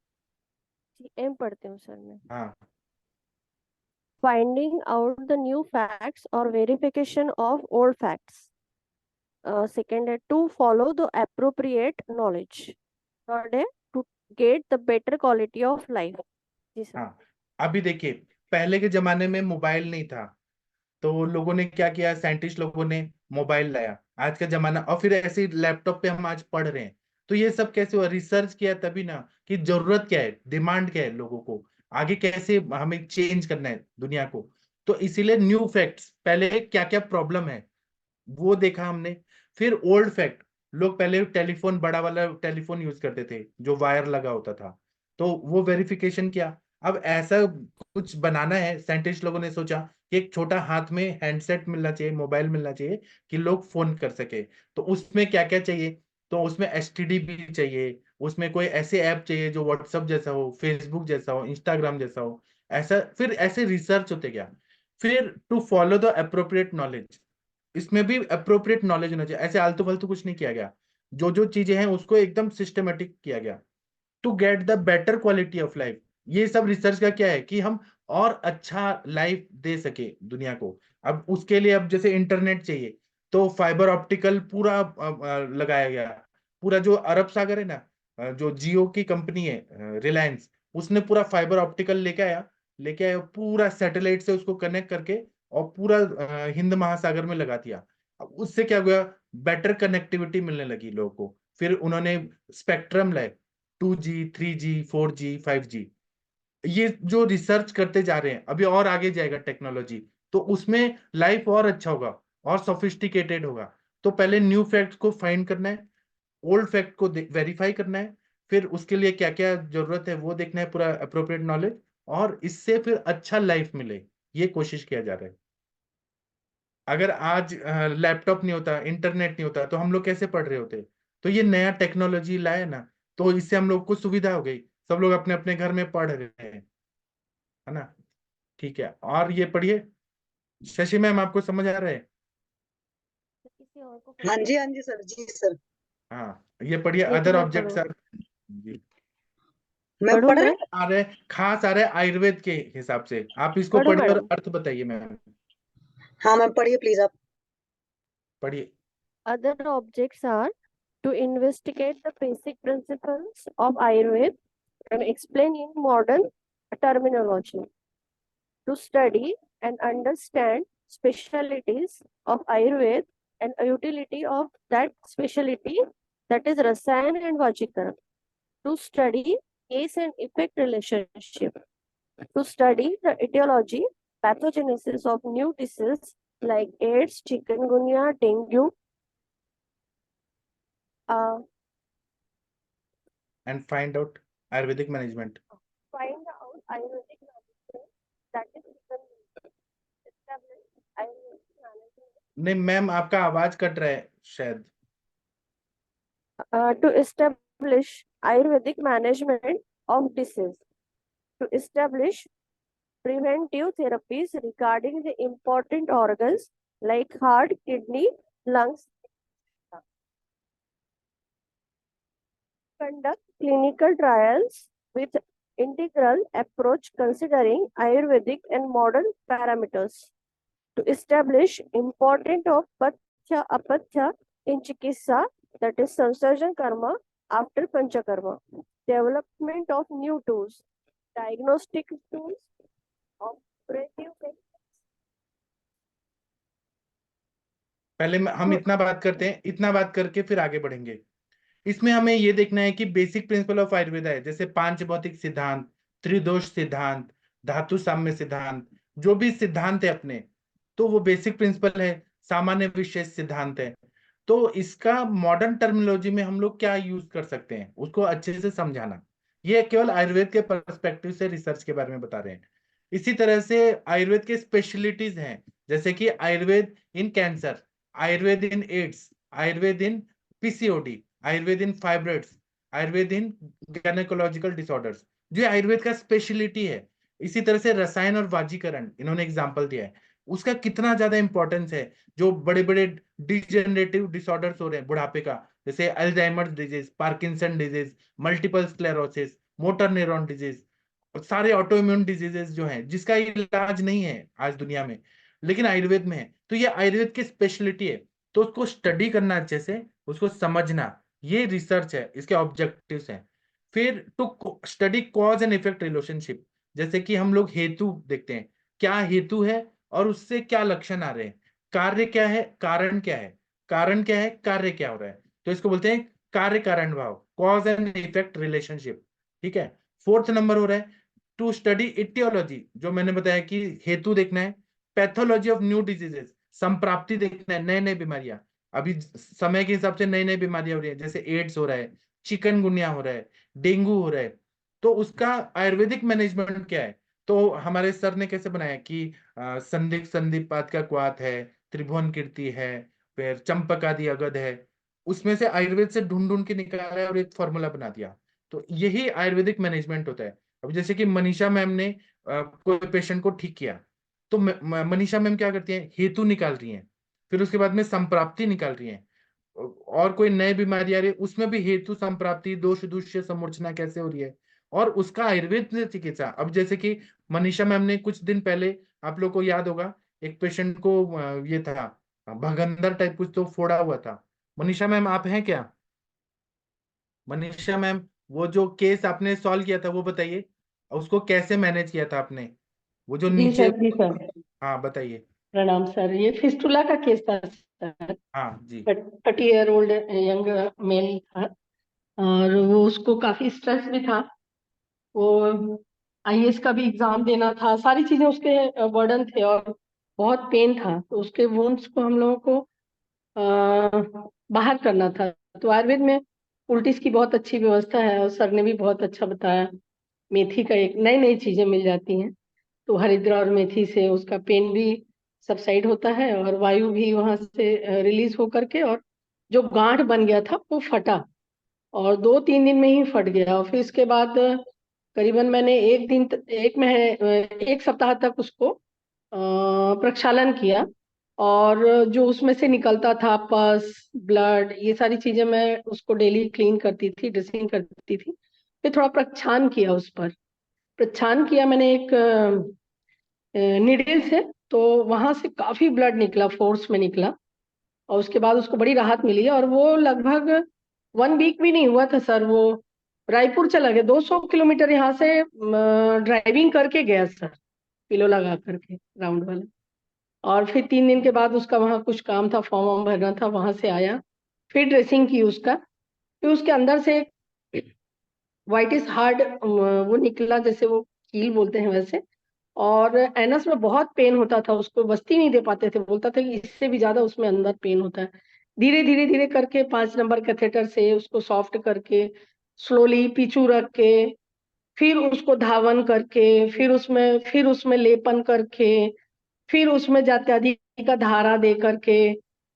E: एम पढ़ती हूँ सर मैं।
A: हाँ
E: Finding out the new facts or verification of old facts. Second है to follow the appropriate knowledge. Third है to get the better quality of life. जी सर।
A: हाँ। अभी देखिए, पहले के जमाने में मोबाइल नहीं था, तो लोगों ने क्या किया, साइंटिस्ट लोगों ने मोबाइल लाया। आज का जमाना, और फिर ऐसे ही लैपटॉप पे हम आज पढ़ रहे हैं। तो ये सब कैसे हुआ, रिसर्च किया तभी ना, कि जरूरत क्या है, डिमांड क्या है लोगों को, आगे कैसे हमें चेंज करना है दुनिया को। तो इसीलिए न्यू फैक्ट्स, पहले क्या क्या प्रॉब्लम है वो देखा हमने। फिर ओल्ड फैक्ट, लोग पहले टेलीफोन, बड़ा वाला टेलीफोन यूज करते थे जो वायर लगा होता था, तो वो वेरिफिकेशन किया। अब ऐसा कुछ बनाना है, साइंटिस्ट लोगों ने सोचा कि एक छोटा हाथ में हैंडसेट मिलना चाहिए, मोबाइल मिलना चाहिए, कि लोग फोन कर सके। तो उसमें क्या क्या चाहिए, तो उसमें एसटीडी भी चाहिए, उसमें कोई ऐसे ऐप चाहिए जो व्हाट्सअप जैसा हो, फेसबुक जैसा हो, इंस्टाग्राम जैसा हो। ऐसा फिर ऐसे रिसर्च होते गया। फिर to follow the appropriate knowledge, इसमें भी अप्रोप्रिएट नॉलेज होना चाहिए, ऐसे आलतू फालतू कुछ नहीं किया गया। जो जो चीजें हैं उसको एकदम सिस्टमेटिक किया गया। To get the better quality of life, ये सब रिसर्च का क्या है कि हम और अच्छा लाइफ दे सके दुनिया को। अब उसके लिए अब जैसे इंटरनेट चाहिए, तो फाइबर ऑप्टिकल पूरा लगाया गया। पूरा जो अरब सागर है ना, जो जियो की कंपनी है रिलायंस, उसने पूरा फाइबर ऑप्टिकल लेके आया पूरा सैटेलाइट से उसको कनेक्ट करके, और पूरा हिंद महासागर में लगा दिया। अब उससे क्या हुआ, बेटर कनेक्टिविटी मिलने लगी लोगों को। फिर उन्होंने स्पेक्ट्रम लाए, 2G 3G 4G 5G। ये जो रिसर्च करते जा रहे हैं, अभी और आगे जाएगा टेक्नोलॉजी, तो उसमें लाइफ और अच्छा होगा और सोफिस्टिकेटेड होगा। तो पहले न्यू फैक्ट को फाइंड करना है, ओल्ड फैक्ट को वेरीफाई करना है, फिर उसके लिए क्या क्या जरूरत है वो देखना है, पूरा अप्रोप्रिएट नॉलेज, और इससे फिर अच्छा लाइफ मिले, ये कोशिश किया जा रहा है। अगर आज लैपटॉप नहीं होता, इंटरनेट नहीं होता, तो हम लोग कैसे पढ़ रहे होते। तो ये नया टेक्नोलॉजी लाया ना, तो इससे हम लोग को सुविधा हो गई, सब लोग अपने अपने घर में पढ़ रहे हैं, है ना। ठीक है, और ये पढ़िए। शशि मैम आपको समझ आ रहा है।
E: किसी और को
B: हाँ
E: पढ़ना
B: जी, हाँ जी सर, जी सर।
A: हाँ ये पढ़िए,
E: ये तो
A: अदर
E: मैं
A: ऑब्जेक्ट्स
E: पढ़ूँ।
A: आर जी
B: मैं
E: पढ़ूँ
B: पढ़ रही
E: मैं?
B: हूँ।
A: आ रहे, खास आ रहे आयुर्वेद के हिसाब से, आप इसको
E: पढ़ूँ
A: पढ़िए और
E: मैडम?
A: अर्थ बताइए मैम।
B: हाँ मैम, पढ़िए प्लीज आप।
A: पढ़िए।
E: Other objects are to investigate the basic principles of Ayurveda and explain in modern terminology, to study and understand specialties of Ayurveda and utility of that specialty, that is Rasayan and Vajikaram, to study case and effect relationship, to study the etiology, pathogenesis of new diseases like AIDS, chikungunya, dengue, uh,
A: and find out Ayurvedic management.
E: find out Ayurvedic medicine that is establish Ayurvedic management
A: नहीं ma'am, आपका आवाज cut रहा है शायद।
E: to establish Ayurvedic management of disease, to establish preventive therapies regarding the important organs like heart, kidney, lungs, conduct clinical trials with integral approach considering Ayurvedic and modern parameters, to establish important of Pathya Apathya in Chikitsa, that is Sansarjan Karma after Panchakarma, development of new tools, diagnostic tools, operative
A: पहले हम इतना बात करते हैं, इतना बात करके फिर आगे बढ़ेंगे। इसमें हमें ये देखना है कि बेसिक प्रिंसिपल ऑफ आयुर्वेदा है, जैसे पांच भौतिक सिद्धांत, त्रिदोष सिद्धांत, धातु साम्य सिद्धांत, जो भी सिद्धांत है अपने, तो वो बेसिक प्रिंसिपल है, सामान्य विशेष सिद्धांत है। तो इसका मॉडर्न टर्मिनोलॉजी में हम लोग क्या यूज कर सकते हैं, उसको अच्छे से समझाना। ये केवल आयुर्वेद के पर्सपेक्टिव से रिसर्च के बारे में बता रहे हैं। इसी तरह से आयुर्वेद के स्पेशलिटीज हैं, जैसे कि Ayurveda in cancer, Ayurveda in AIDS, Ayurveda in PCOD, Ayurveda in fibroids, Ayurveda in gynaecological disorders, जो आयुर्वेद का स्पेशलिटी है। इसी तरह से रसायन और वाजीकरण इन्होंने एग्जाम्पल दिया है, उसका कितना ज्यादा इंपॉर्टेंस है। जो बड़े बड़े डिजेनरेटिव डिसऑर्डर्स हो रहे हैं बुढ़ापे का, जैसे Alzheimer disease, Parkinson disease, multiple sclerosis, motor neuron disease, सारे ऑटो इम्यून डिजीजेस जो हैं, जिसका इलाज नहीं है आज दुनिया में, लेकिन आयुर्वेद में है। तो ये आयुर्वेद की स्पेशलिटी है, तो उसको स्टडी करना अच्छे से, उसको समझना, ये रिसर्च है, इसके ऑब्जेक्टिव्स हैं। फिर to study cause and effect relationship, जैसे कि हम लोग हेतु देखते हैं, क्या हेतु है और उससे क्या लक्षण आ रहे हैं, कार्य क्या है, कारण क्या है, कारण क्या है, कार्य क्या हो रहा है, तो इसको बोलते हैं कार्य कारण भाव, कॉज एंड इफेक्ट रिलेशनशिप। ठीक है। फोर्थ नंबर हो रहा है टू स्टडी इटियोलॉजी, जो मैंने बताया कि हेतु देखना है, पैथोलॉजी ऑफ न्यू डिजीजेस, संप्राप्ति देखना है, नए नए बीमारियां, अभी समय के हिसाब से नई नई बीमारियां हो रही है, जैसे एड्स हो रहा है, चिकनगुनिया हो रहा है, डेंगू हो रहा है, तो उसका आयुर्वेदिक मैनेजमेंट क्या है। तो हमारे सर ने कैसे बनाया कि संदिग्ध संधिपात का क्वाथ है, त्रिभुवन कीर्ति है, फिर चंपकादि अगध है, उसमें से आयुर्वेद से ढूंढ ढूंढ के निकाला है और एक फॉर्मूला बना दिया। तो यही आयुर्वेदिक मैनेजमेंट होता है। अब जैसे कि मनीषा मैम ने कोई पेशेंट को ठीक किया, तो मनीषा मैम क्या करती हैं, हेतु निकाल रही हैं, फिर उसके बाद में संप्राप्ति निकाल रही हैं, और कोई नई बीमारी आ रही है उसमें भी हेतु, संप्राप्ति, दोष दूष्य समूर्छना कैसे हो रही है, और उसका आयुर्वेद से चिकित्सा। अब जैसे कि मनीषा मैम ने कुछ दिन पहले, आप लोग को याद होगा, एक पेशेंट को ये था भगंदर टाइप कुछ तो फोड़ा हुआ था। मनीषा मैम आप हैं क्या? मनीषा मैम, वो जो केस आपने सॉल्व किया था वो बताइए, उसको कैसे मैनेज किया था आपने, वो जो
F: जी
A: नीचे।
F: सर, जी सर।
A: हाँ बताइए।
F: प्रणाम सर। ये फिस्टुला का केस था सर।
A: हाँ जी।
F: 30-year-old यंग मेल था, और वो उसको काफी स्ट्रेस भी था। वो आईएएस का भी एग्जाम देना था, सारी चीजें उसके बर्डन थे, और बहुत पेन था। तो उसके वुंड्स को हम लोगों को बाहर करना था। तो आयुर्वेद में उल्टीस की बहुत अच्छी व्यवस्था है, और सर ने भी बहुत अच्छा बताया। मेथी का एक नई नई चीजें मिल जाती हैं, तो हरिद्रा और मेथी से उसका पेन भी सबसाइड होता है, और वायु भी वहां से रिलीज होकर के, और जो गांठ बन गया था वो फटा, और 2-3 दिन में ही फट गया। और फिर इसके बाद करीबन मैंने एक सप्ताह तक उसको प्रक्षालन किया, और जो उसमें से निकलता था पस, ब्लड, ये सारी चीजें मैं उसको डेली क्लीन करती थी, ड्रेसिंग करती थी। फिर थोड़ा प्रक्षालन किया, उस पर प्रक्षालन किया मैंने एक निडल से, तो वहां से काफी ब्लड निकला, फोर्स में निकला, और उसके बाद उसको बड़ी राहत मिली। और वो लगभग 1 वीक भी नहीं हुआ था सर, वो रायपुर चला गया, 200 किलोमीटर यहाँ से ड्राइविंग करके गया सर, पिलो लगा करके राउंड वाला। और फिर 3 दिन के बाद उसका वहाँ कुछ काम था, फॉर्म वॉर्म भरना था, वहां से आया, फिर ड्रेसिंग की उसका। फिर उसके अंदर से व्हाइटिश हार्ड वो निकला, जैसे वो कील बोलते हैं वैसे। और एनस में बहुत पेन होता था, उसको बस्ती नहीं दे पाते थे, बोलता था कि इससे भी ज्यादा उसमें अंदर पेन होता है। धीरे धीरे धीरे करके 5 नंबर कैथेटर से उसको सॉफ्ट करके, स्लोली पीछू रख के, फिर उसको धावन करके, फिर उसमें लेपन करके, फिर उसमें जात्यादि का धारा दे करके,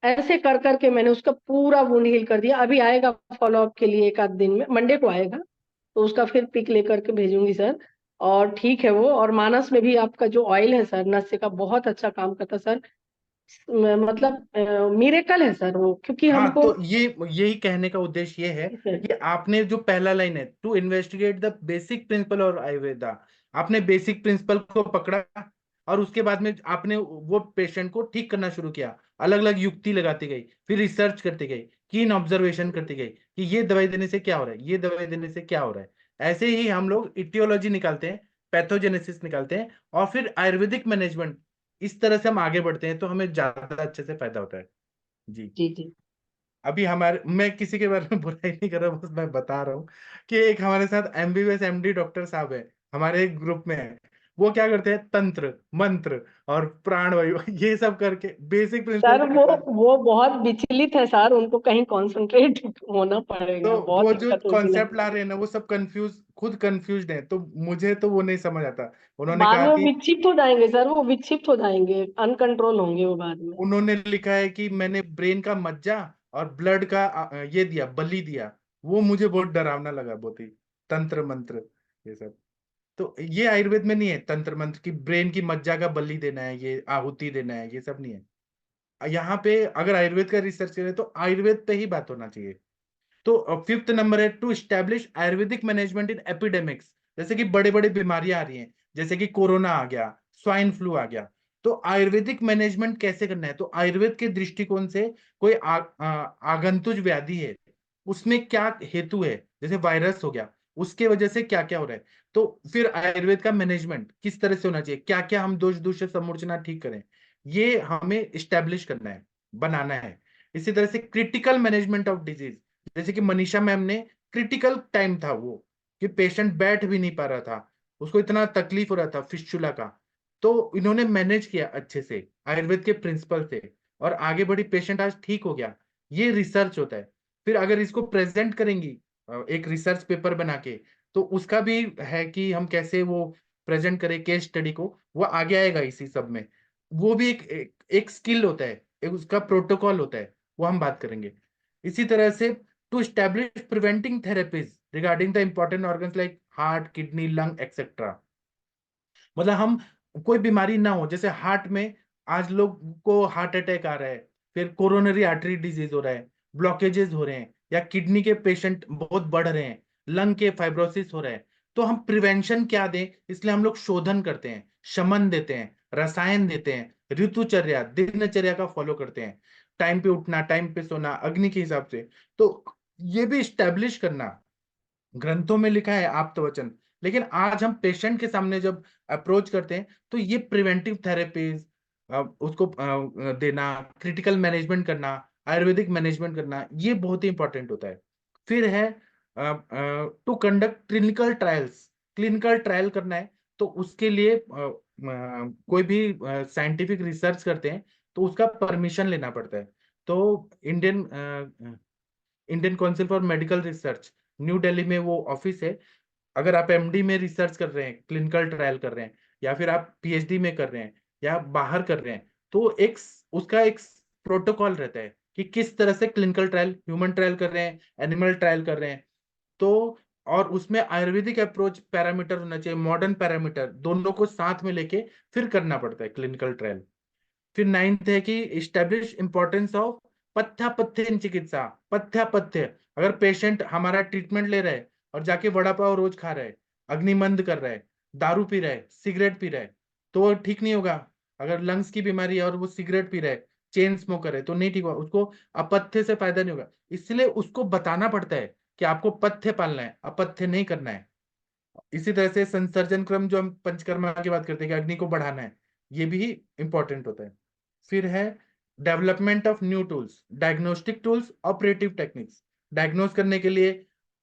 F: ऐसे कर करके मैंने उसका पूरा वुंड हील कर दिया। अभी आएगा फॉलोअप के लिए, एक आध दिन में, मंडे को आएगा, तो उसका फिर पिक लेकर के भेजूंगी सर। और ठीक है वो। और मानस में भी आपका जो ऑयल है सर, नस्य का, बहुत अच्छा काम करता सर। मतलब मिरेकल है सर वो, क्योंकि
A: हाँ,
F: हमको।
A: तो ये यही कहने का उद्देश्य ये है कि आपने जो पहला लाइन है, to investigate the basic principle और आयुर्वेदा, आपने बेसिक प्रिंसिपल को पकड़ा और उसके बाद में आपने वो पेशेंट को ठीक करना शुरू किया, अलग अलग युक्ति लगाती गई, फिर रिसर्च करती गई, कीन ऑब्जर्वेशन करती गई कि ये दवाई देने से क्या हो रहा है, ये दवाई देने से क्या हो रहा है। ऐसे ही हम लोग इटियोलॉजी निकालते हैं, पैथोजेनेसिस निकालते हैं, और फिर आयुर्वेदिक मैनेजमेंट, इस तरह से हम आगे बढ़ते हैं तो हमें ज्यादा अच्छे से फायदा होता है। जी।
F: जी जी।
A: अभी हमारे, मैं किसी के बारे में बुराई नहीं कर रहा हूँ, बस मैं बता रहा हूँ कि एक हमारे साथ एमबीबीएस एमडी डॉक्टर साहब है, हमारे एक ग्रुप में है। वो क्या करते हैं, तंत्र मंत्र और प्राणवायु ये सब करके बेसिक
F: सर
A: प्रिंसिपल
F: वो
A: बता।
F: वो बहुत विचलित है सर, उनको कहीं कंसंट्रेट होना
A: तो
F: पड़ेगा, बहुत
A: वो जो
F: दिक्कत होगी ना।
A: कॉन्सेप्ट ला रहे हैं ना, वो सब कंफ्यूज, खुद कंफ्यूज्ड है, तो मुझे तो वो नहीं समझ आता। उन्होंने
F: बाद
A: कहा
F: में
A: कि,
F: विक्षिप्त हो जाएंगे सर, वो विक्षिप्त हो जाएंगे, अनकंट्रोल होंगे वो बाद में।
A: उन्होंने लिखा है कि मैंने ब्रेन का मज्जा और ब्लड का ये दिया, बलि दिया। वो मुझे बहुत डरावना लगा, बहुत ही, तंत्र मंत्र ये सब। तो ये आयुर्वेद में नहीं है, तंत्र मंत्र की ब्रेन की मज्जा का बलि देना है, ये आहुति देना है, ये सब नहीं है यहाँ पे। अगर आयुर्वेद का रिसर्च करें तो आयुर्वेद पे ही बात होना चाहिए। तो फिफ्थ नंबर है, to establish Ayurvedic management in epidemics. जैसे कि बड़े बड़े बीमारियां आ रही हैं, जैसे कि कोरोना आ गया, स्वाइन फ्लू आ गया, तो आयुर्वेदिक मैनेजमेंट कैसे करना है। तो आयुर्वेद के दृष्टिकोण से कोई आगंतुक व्याधि है, उसमें क्या हेतु है, जैसे वायरस हो गया, उसके वजह से क्या क्या हो रहा है, तो फिर आयुर्वेद का मैनेजमेंट किस तरह से होना चाहिए, क्या क्या हम दोष दूषित समूर्चना ठीक करें, ये हमें इस्टेब्लिश करना है, बनाना है। इसी तरह से क्रिटिकल मैनेजमेंट ऑफ डिजीज, जैसे कि मनीषा मैम ने, क्रिटिकल टाइम था वो, कि पेशेंट बैठ भी नहीं पा रहा था, उसको इतना तकलीफ हो रहा था फिस्चुला का, तो इन्होंने मैनेज किया अच्छे से आयुर्वेद के प्रिंसिपल से, और आगे बढ़ी, पेशेंट आज ठीक हो गया। ये रिसर्च होता है। फिर अगर इसको प्रेजेंट करेंगी एक रिसर्च पेपर बना के, तो उसका भी है कि हम कैसे वो प्रेजेंट करें केस स्टडी को, वो आगे आएगा इसी सब में। वो भी एक स्किल होता है, एक उसका प्रोटोकॉल होता है, वो हम बात करेंगे। इसी तरह से to establish preventing therapies regarding the important organs like heart, kidney, lung etcetera. मतलब हम, कोई बीमारी ना हो, जैसे हार्ट में आज लोग को हार्ट अटैक आ रहा है, फिर कोरोनरी आर्टरी डिजीज हो रहा है, ब्लॉकेजेस हो रहे हैं, या किडनी के पेशेंट बहुत बढ़ रहे हैं, लंग के फाइब्रोसिस हो रहा है, तो हम प्रिवेंशन क्या दें, इसलिए हम लोग शोधन करते हैं, शमन देते हैं, रसायन देते हैं, ऋतुचर्या, दिनचर्या का फॉलो करते हैं, टाइम पे उठना, टाइम पे सोना, अग्नि के हिसाब से। तो ये भी स्टैब्लिश करना, ग्रंथों में लिखा है आप्तवचन, लेकिन आज हम पेशेंट के सामने जब अप्रोच करते हैं तो ये प्रिवेंटिव थेरेपीज उसको देना, क्रिटिकल मैनेजमेंट करना, आयुर्वेदिक मैनेजमेंट करना, ये बहुत ही इंपॉर्टेंट होता है। फिर है to conduct clinical trials, clinical trial करना है, तो उसके लिए कोई भी साइंटिफिक रिसर्च करते हैं तो उसका परमिशन लेना पड़ता है। तो Indian council for medical research, new Delhi में वो ऑफिस है। अगर आप एमडी में रिसर्च कर रहे हैं, क्लिनिकल ट्रायल कर रहे हैं, या फिर आप पीएचडी में कर रहे हैं, या बाहर कर रहे हैं, तो उसका एक प्रोटोकॉल रहता है कि किस तरह से क्लिनिकल ट्रायल, ह्यूमन ट्रायल कर रहे हैं, एनिमल ट्रायल कर रहे हैं। तो और उसमें आयुर्वेदिक अप्रोच पैरामीटर होना चाहिए, मॉडर्न पैरामीटर, दोनों को साथ में लेके फिर करना पड़ता है क्लिनिकल ट्रायल। फिर नाइन्थ है कि इस्टेब्लिश इंपॉर्टेंस ऑफ पथ्यापथ्य इन चिकित्सा। पथ्यापथ्य, अगर पेशेंट हमारा ट्रीटमेंट ले रहा है और जाके वड़ा पाव रोज खा रहा है, अग्निमंद कर रहा है, दारू पी रहा है, सिगरेट पी रहा है, तो वो ठीक नहीं होगा। अगर लंग्स की बीमारी है और वो सिगरेट पी रहा है, चेन स्मोकर है, तो नहीं ठीक होगा, उसको अपथ्य से फायदा नहीं होगा। इसलिए उसको बताना पड़ता है कि आपको पथ्य पालना है, अपथ्य नहीं करना है। इसी तरह से संसर्जन क्रम, जो हम पंचकर्मा की बात करते हैं कि अग्नि को बढ़ाना है, ये भी इंपॉर्टेंट होता है। फिर है development of new tools, diagnostic tools, operative techniques. Diagnose करने के लिए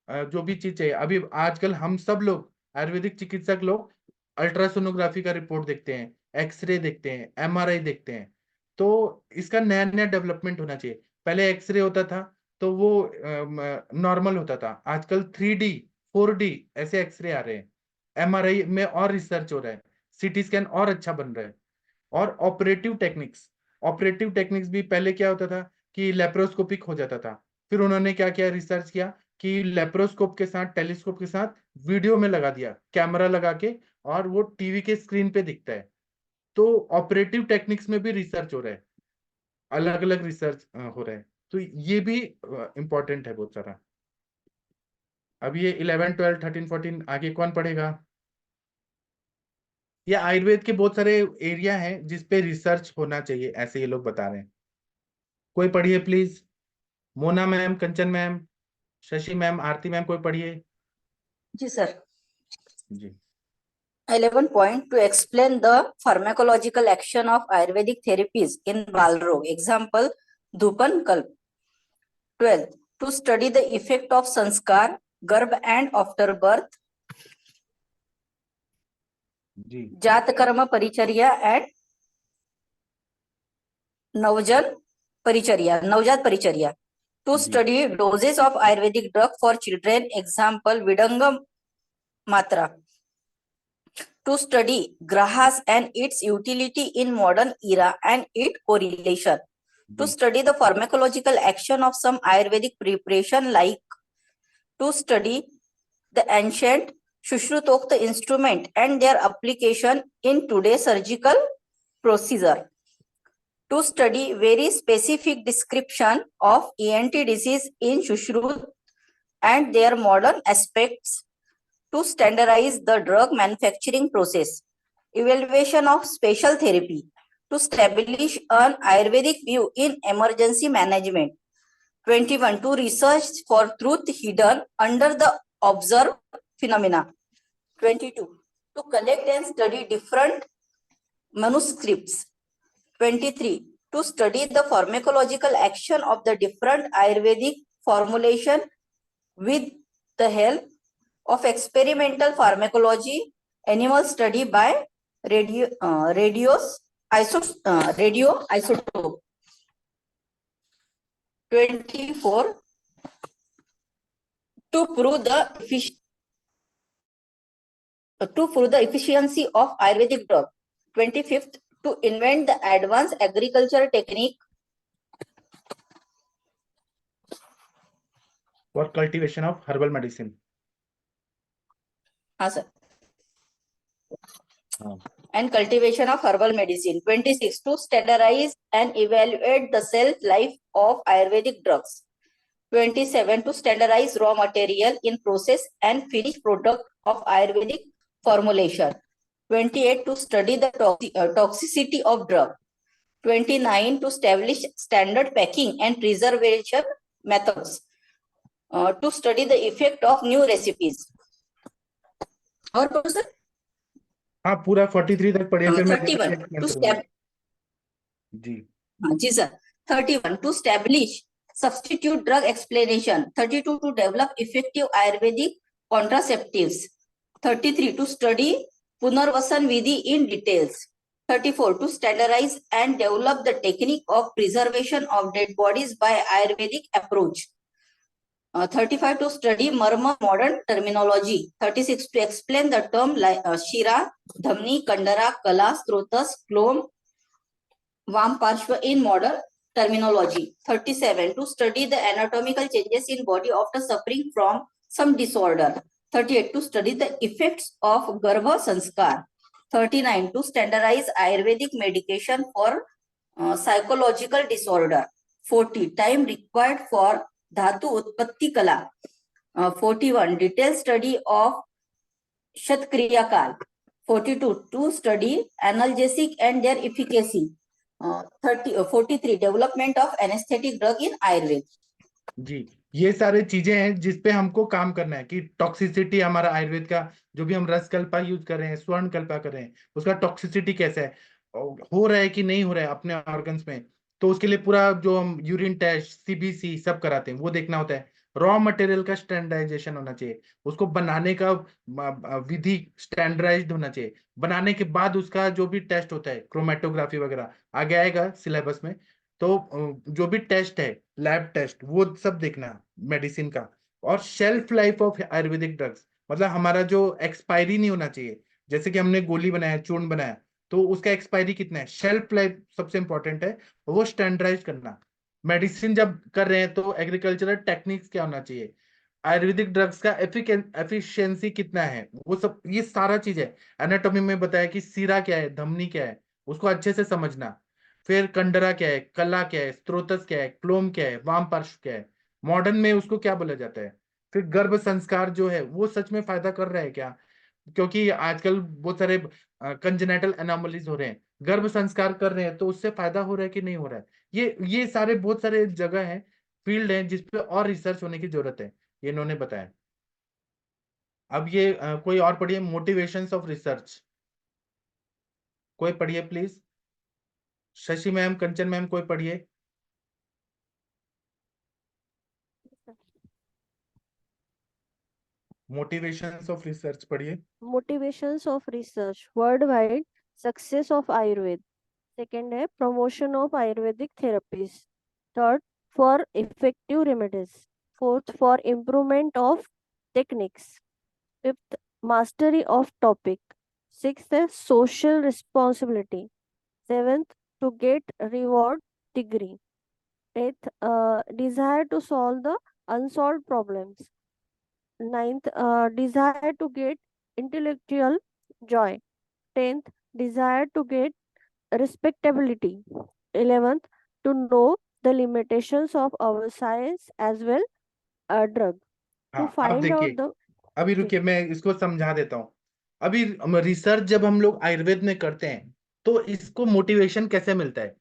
A: जो भी चीज चाहिए, अभी आजकल हम सब लोग आयुर्वेदिक चिकित्सक लोग अल्ट्रासोनोग्राफी का रिपोर्ट देखते हैं, एक्सरे देखते हैं, एमआरआई देखते हैं। तो इसका नया नया डेवलपमेंट होना चाहिए। पहले एक्सरे होता था तो वो नॉर्मल होता था, आजकल 3D 4D ऐसे एक्सरे आ रहे हैं, MRI में और रिसर्च हो रहा है, CT स्कैन और अच्छा बन रहा है। और ऑपरेटिव टेक्निक्स भी पहले क्या होता था कि लेप्रोस्कोपिक हो जाता था, फिर उन्होंने क्या किया, रिसर्च किया कि लेप्रोस्कोप के साथ, टेलीस्कोप के साथ वीडियो में लगा दिया, कैमरा लगा के, और वो टीवी के स्क्रीन पे दिखता है। तो ऑपरेटिव टेक्निक्स में भी रिसर्च हो रहा है, अलग अलग रिसर्च हो रहा है। तो ये भी इंपॉर्टेंट है बहुत सारा। अब ये 11, 12, 13, 14 आगे कौन पढ़ेगा? ये आयुर्वेद के बहुत सारे एरिया हैं जिसपे रिसर्च होना चाहिए, ऐसे ये लोग बता रहे हैं। कोई पढ़िए please. Mona ma'am, Kanchan ma'am, Shashi ma'am, Aarti ma'am, कोई पढ़िए
D: जी sir.
A: Ji.
D: 11 point to explain the pharmacological action of Ayurvedic therapies in Balrog. Example, Dhupan Kalp. 12. To study the effect of sanskar, garb and afterbirth,
A: जी
D: Jat Karma Paricharya and Navjan Navjat Paricharya. To
A: जी
D: study doses of Ayurvedic drug for children. Example, Vidangam Matra. To study grahas and its utility in modern era and its correlation. To
A: जी
D: study the pharmacological action of some Ayurvedic preparation, like to study the ancient Shushrutokta instrument and their application in today's surgical procedure. To study very specific description of ENT disease in Shushrut and their modern aspects. To standardize the drug manufacturing process. Evaluation of special therapy. To establish an Ayurvedic view in emergency management. 21. To research for truth hidden under the observed phenomena. 22. To collect and study different manuscripts. 23. To study the pharmacological action of the different Ayurvedic formulation with the help of experimental pharmacology, animal study by radioisotope. 24. To prove the efficiency of Ayurvedic drug. 25th. To invent the advanced agriculture technique
A: for cultivation of herbal medicine.
D: sir.
A: हाँ
D: And cultivation of herbal medicine. 26. To standardize and evaluate the shelf life of Ayurvedic drugs. 27. To standardize raw material in process and finished product of Ayurvedic formulation. 28. To study the toxicity of drug. 29. To establish standard packing and preservation methods. To study the effect of new recipes. और कौन सा?
A: हाँ, पूरा 43 तक पढ़िए, फिर मैं
D: 31.
A: explain
D: To
A: करूंगा। जी
D: जी sir. 31. To establish substitute drug explanation. 32. To develop effective Ayurvedic contraceptives. 33. To study Punarvasan Vidhi in details. 34. To standardize and develop the technique of preservation of dead bodies by Ayurvedic approach. 35. To study Marma modern terminology. 36. To explain the term like Shira, Dhamni, Kandara, Kala, Strotas, Klom, Vamparshva in modern terminology. 37. To study the anatomical changes in body after suffering from some disorder. 38. To study the effects of Garbha Sanskar. 39. To standardize Ayurvedic medication for psychological disorder. 40. Time required for Dhatu Utpatti Kala. 41. Detailed study of Shatkriya Kal. 42. To study analgesic and their efficacy. 43. Development of anesthetic drug in Ayurveda.
A: जी, ये सारे चीजें हैं जिसपे हमको काम करना है कि टॉक्सिसिटी हमारा आयुर्वेद का, जो भी हम रसकल्पा यूज कर रहे हैं, स्वर्ण कल्पा कर रहे हैं, उसका टॉक्सिसिटी कैसा है, हो रहा है कि नहीं हो रहा है अपने ऑर्गन्स में। तो उसके लिए पूरा जो हम यूरिन टेस्ट, CBC सब कराते हैं, वो देखना होता है। रॉ मटेरियल का स्टैंडर्डाइजेशन होना चाहिए, उसको बनाने का विधि स्टैंडर्डाइज्ड होना चाहिए। बनाने के बाद उसका जो भी टेस्ट होता है, क्रोमेटोग्राफी वगैरह आगे आएगा सिलेबस में। तो जो भी टेस्ट है, लैब टेस्ट, वो सब देखना मेडिसिन का। और shelf life of Ayurvedic drugs, मतलब हमारा जो एक्सपायरी नहीं होना चाहिए। जैसे कि हमने गोली बनाया, चूर्ण बनाया, तो उसका एक्सपायरी कितना है, शेल्फ लाइफ सबसे इंपॉर्टेंट है, वो स्टैंडर्डाइज करना। मेडिसिन जब कर रहे हैं तो एग्रीकल्चरल टेक्निक्स क्या होना चाहिए, आयुर्वेदिक ड्रग्स का एफिशिएंसी कितना है, वो सब, ये सारा चीज है। एनाटॉमी में बताया कि सीरा क्या है, धमनी क्या है, उसको अच्छे से समझना। फिर कंडरा क्या है, कला क्या है, स्त्रोतस क्या है, क्लोम क्या है, वाम पार्श्व क्या है, मॉडर्न में उसको क्या बोला जाता है। फिर गर्भ संस्कार जो है वो सच में फायदा कर रहा है क्या, क्योंकि आजकल बहुत सारे कंजेनेटल एनोमलीज हो रहे हैं, गर्भ संस्कार कर रहे हैं तो उससे फायदा हो रहा है कि नहीं हो रहा है। ये सारे बहुत सारे जगह है, फील्ड है जिसपे और रिसर्च होने की जरूरत है, ये इन्होंने बताया। अब ये कोई और पढ़िए, मोटिवेशंस ऑफ रिसर्च, कोई पढ़िए please. Shashi ma'am, Kanchan ma'am, कोई पढ़िए। मोटिवेशंस ऑफ रिसर्च पढ़िए।
E: Motivations of research, worldwide success of Ayurveda. Second है promotion of Ayurvedic therapies. Third, for effective remedies. Fourth, for improvement of techniques. Fifth, mastery of topic. Sixth है social responsibility. Seventh, to get reward degree. Eighth, desire to solve the unsolved problems. Ninth, desire to get intellectual joy. 10th, desire to get respectability. 11th, to know the limitations of our science as well drug. To
A: हाँ, अब
E: find out
A: देखिए,
E: the
A: अभी
E: जी
A: रुकिए, मैं इसको समझा देता हूँ। अभी रिसर्च जब हम लोग आयुर्वेद में करते हैं तो इसको मोटिवेशन कैसे मिलता है।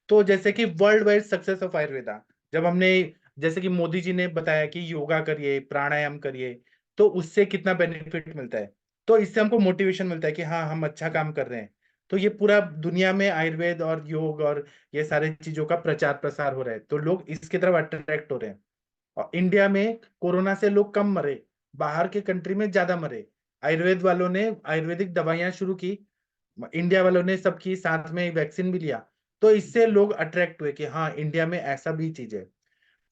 A: तो जैसे कि world wide success of Ayurveda, जब हमने, जैसे कि मोदी जी ने बताया कि योगा करिए, प्राणायाम करिए, तो उससे कितना बेनिफिट मिलता है, तो इससे हमको मोटिवेशन मिलता है कि हाँ हम अच्छा काम कर रहे हैं। तो ये पूरा दुनिया में आयुर्वेद और योग और ये सारे चीजों का प्रचार प्रसार हो रहा है, तो लोग इसकी तरफ अट्रैक्ट हो रहे हैं। और इंडिया में कोरोना से लोग कम मरे, बाहर के कंट्री में ज्यादा मरे। आयुर्वेद वालों ने आयुर्वेदिक दवाइयां शुरू की, इंडिया वालों ने सबकी, साथ में वैक्सीन भी लिया, तो इससे लोग अट्रैक्ट हुए कि हाँ इंडिया में ऐसा भी चीज है।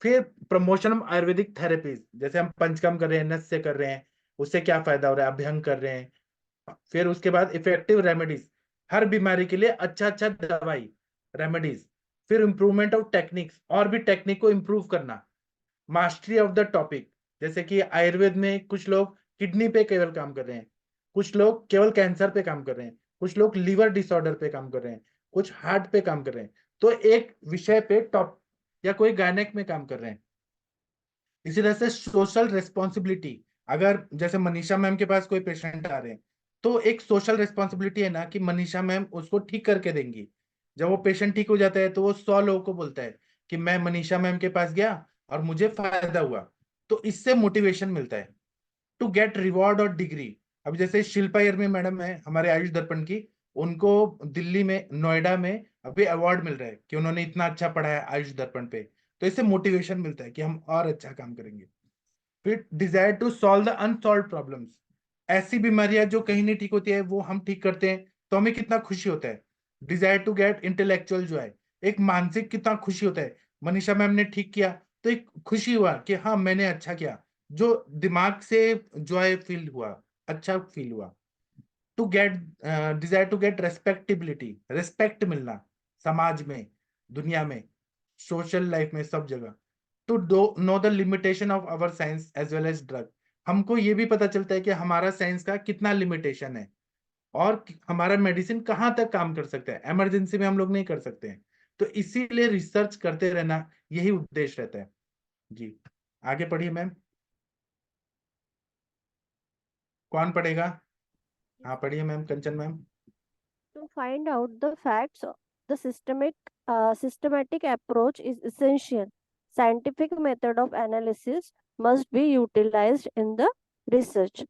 A: फिर प्रमोशन ऑफ आयुर्वेदिक थेरेपीज, जैसे हम पंचकर्म कर रहे हैं, नस्य कर रहे हैं, उससे क्या फायदा हो रहा है, अभ्यंग कर रहे हैं। फिर उसके बाद इफेक्टिव रेमेडीज, हर बीमारी के लिए अच्छा अच्छा दवाई, रेमेडीज। फिर इंप्रूवमेंट ऑफ टेक्निक्स, और भी टेक्निक को इंप्रूव करना। मास्टरी ऑफ द टॉपिक, जैसे कि आयुर्वेद में कुछ लोग किडनी पे केवल काम कर रहे हैं, कुछ लोग केवल कैंसर पे काम कर रहे हैं, कुछ लोग लीवर डिसऑर्डर पे काम कर रहे हैं, कुछ हार्ट पे काम कर रहे हैं, तो एक विषय पे टॉप, या कोई गायनेक में काम कर रहे हैं। इसी तरह से सोशल रिस्पॉन्सिबिलिटी, अगर जैसे मनीषा मैम के पास कोई पेशेंट आ रहे हैं, तो एक सोशल रिस्पॉन्सिबिलिटी है ना कि मनीषा मैम उसको ठीक करके देंगी। जब वो पेशेंट ठीक हो जाता है तो वो 100 लोगों को बोलता है कि मैं मनीषा मैम के पास गया और मुझे फायदा हुआ, तो इससे मोटिवेशन मिलता है। टू गेट रिवॉर्ड और डिग्री, अब जैसे शिल्पा यर्मी मैडम है हमारे आयुष दर्पण की, उनको दिल्ली में, नोएडा में अभी अवार्ड मिल रहा है कि उन्होंने इतना अच्छा पढ़ा है आयुष दर्पण पे, तो इससे मोटिवेशन मिलता है कि हम और अच्छा काम करेंगे। फिर desire to solve the unsolved problems, ऐसी बीमारियां जो कहीं नहीं ठीक होती है वो हम ठीक करते हैं तो हमें कितना खुशी होता है। Desire to get intellectual joy, एक मानसिक कितना खुशी होता है, मनीषा मैम ने ठीक किया तो एक खुशी हुआ कि हाँ मैंने अच्छा किया, जो दिमाग से जॉय फील हुआ, अच्छा फील हुआ। To get, desire to get respectability, respect मिलना समाज में, दुनिया में, सोशल लाइफ में, सब जगह। To know the limitation of our science as well as drug, हमको ये भी पता चलता है कि हमारा साइंस का कितना लिमिटेशन है और हमारा मेडिसिन कहाँ तक काम कर सकता है, इमरजेंसी में हम लोग नहीं कर सकते हैं। तो इसीलिए रिसर्च करते रहना, यही उद्देश्य रहता है। जी, आगे पढ़िए मैम, कौन पढ़ेगा। हाँ पढ़िए ma'am, Kanchan ma'am.
E: to find out the facts, the systematic approach is essential. Scientific method of analysis must be utilized in the research.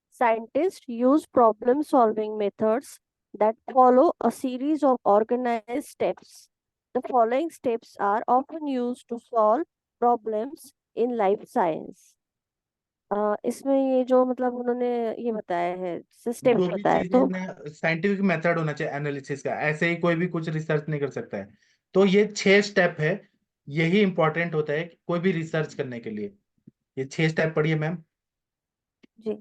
E: Scientists use problem solving methods that follow a series of organized steps. The following steps are often used to solve problems in life science. इसमें ये जो मतलब उन्होंने ये बताया है, steps
A: जो भी
E: बताया
A: चीजें
E: तो
A: ना, साइंटिफिक मेथड होना चाहिए एनालिसिस का, ऐसे ही कोई भी कुछ रिसर्च नहीं कर सकता है। तो ये 6 स्टेप है, यही इंपॉर्टेंट होता है कोई भी रिसर्च करने के लिए। ये 6 स्टेप पढ़िए मैम।
E: जी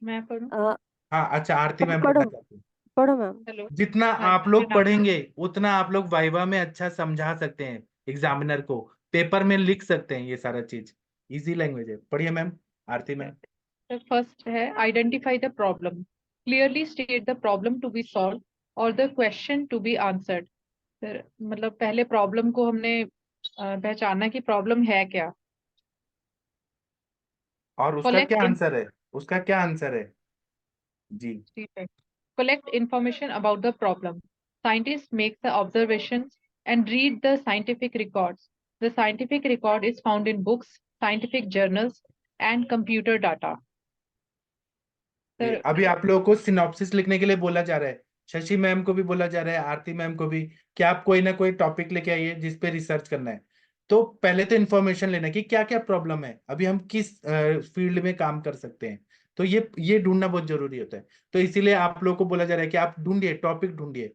G: मैं पढ़ूं?
A: हाँ अच्छा, आरती मैम
E: पढ़ो
A: पढ़ना चाहती हैं।
E: पढ़ो मैम।
G: हेलो।
A: जितना
G: हाँ
A: आप
G: जी,
A: लोग
G: मैं नाम
A: पढ़ेंगे उतना आप लोग वाइवा में अच्छा समझा सकते हैं, एग्जामिनर को पेपर में लिख सकते हैं, ये सारा चीज इजी लैंग्वेज है। पढ़िए मैम, आरती मैम।
G: फर्स्ट है identify the problem, clearly state the problem to be solve और the question to be answered. फिर मतलब पहले प्रॉब्लम को हमने पहचाना कि प्रॉब्लम है क्या।
A: और उसका क्या
G: कलेक्ट
A: आंसर है, उसका क्या आंसर है? जी।
G: collect information about the problem. Scientists make the observations and read the scientific records. The scientific record is found in books, scientific journals, and computer data.
A: Ji,
G: Sir,
A: अभी आप लोगों को synopsis लिखने के लिए बोला जा रहा है, शशि मैम को भी बोला जा रहा है, आरती मैम को भी, कि आप कोई ना कोई टॉपिक लेके आइए जिस पे रिसर्च करना है। तो पहले तो इन्फॉर्मेशन लेना है कि क्या क्या प्रॉब्लम है, अभी हम किस फील्ड में काम कर सकते हैं, तो ये ढूंढना बहुत जरूरी होता है। तो इसीलिए आप लोगों को बोला जा रहा है कि आप ढूंढिए, टॉपिक ढूंढिए,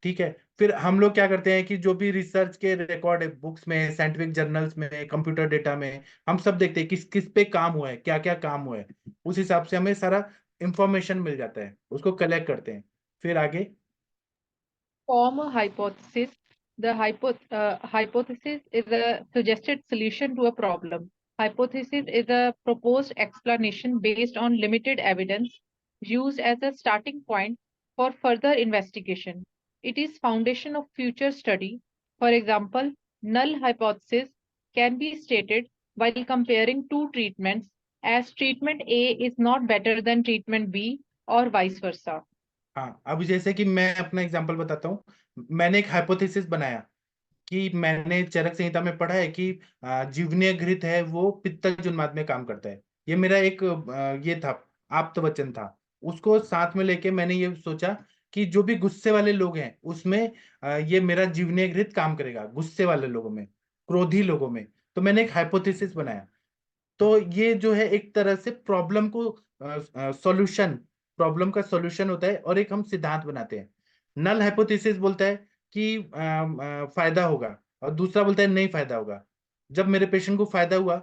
A: ठीक है। फिर हम लोग क्या करते हैं कि जो भी रिसर्च के रिकॉर्ड है बुक्स में, साइंटिफिक जर्नल्स में, कंप्यूटर डेटा में, हम सब देखते हैं किस किस पे काम हुआ है, क्या क्या काम हुआ है, उस हिसाब से हमें सारा इंफॉर्मेशन मिल जाता है, उसको कलेक्ट करते हैं। फिर आगे
G: form a hypothesis. The hypothesis is a suggested solution to a problem. Hypothesis is a proposed explanation based on limited evidence used as a starting point for further investigation. It is foundation of future study. For example, null hypothesis can be stated while comparing two treatments as treatment A is not better than treatment B or vice versa.
A: हाँ, अब जैसे कि मैं अपना example बताता हूँ। मैंने एक हाइपोथेसिस बनाया कि मैंने चरक संहिता में पढ़ा है कि जीवनीय घृत है वो पित्तज उन्माद में काम करता है। ये मेरा एक ये था, आप्तवचन था। उसको साथ में लेके मैंने ये सोचा कि जो भी गुस्से वाले लोग हैं उसमें ये मेरा जीवनीय घृत काम करेगा, गुस्से वाले लोगों में, क्रोधी लोगों में। तो मैंने एक हाइपोथेसिस बनाया। तो ये जो है एक तरह से प्रॉब्लम को सॉल्यूशन, प्रॉब्लम का सॉल्यूशन होता है, और एक हम सिद्धांत बनाते हैं। नल हाइपोथेसिस बोलता है कि फायदा होगा, और दूसरा बोलता है नहीं फायदा होगा। जब मेरे पेशेंट को फायदा हुआ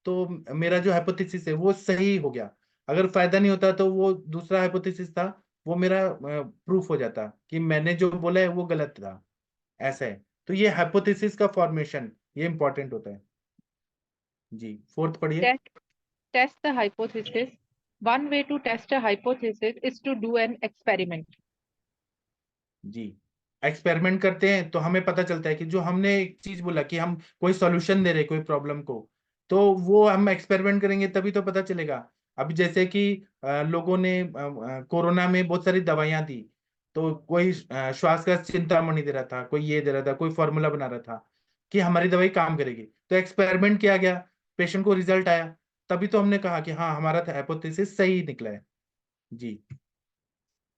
A: तो मेरा जो हाइपोथेसिस है वो सही हो गया। अगर फायदा नहीं होता तो वो दूसरा हाइपोथेसिस था, वो मेरा प्रूफ हो जाता कि मैंने जो बोला है वो गलत था। ऐसा है। तो ये हाइपोथेसिस का फॉर्मेशन ये इंपॉर्टेंट होता है। जी, फोर्थ पढ़िए।
G: Test the hypothesis. One way to test a hypothesis is to do an experiment.
A: जी, एक्सपेरिमेंट करते हैं तो हमें पता चलता है कि जो हमने एक चीज बोला कि हम कोई सॉल्यूशन दे रहे कोई प्रॉब्लम को, तो वो हम एक्सपेरिमेंट करेंगे तभी तो पता चलेगा। अभी जैसे कि लोगों ने कोरोना में बहुत सारी दवाइयां दी, तो कोई श्वास का चिंतामणि दे रहा था, कोई ये दे रहा था, कोई फॉर्मूला बना रहा था कि हमारी दवाई काम करेगी। तो एक्सपेरिमेंट किया गया, पेशेंट को रिजल्ट आया, तभी तो हमने कहा कि हाँ हमारा हाइपोथेसिस सही निकला है। जी,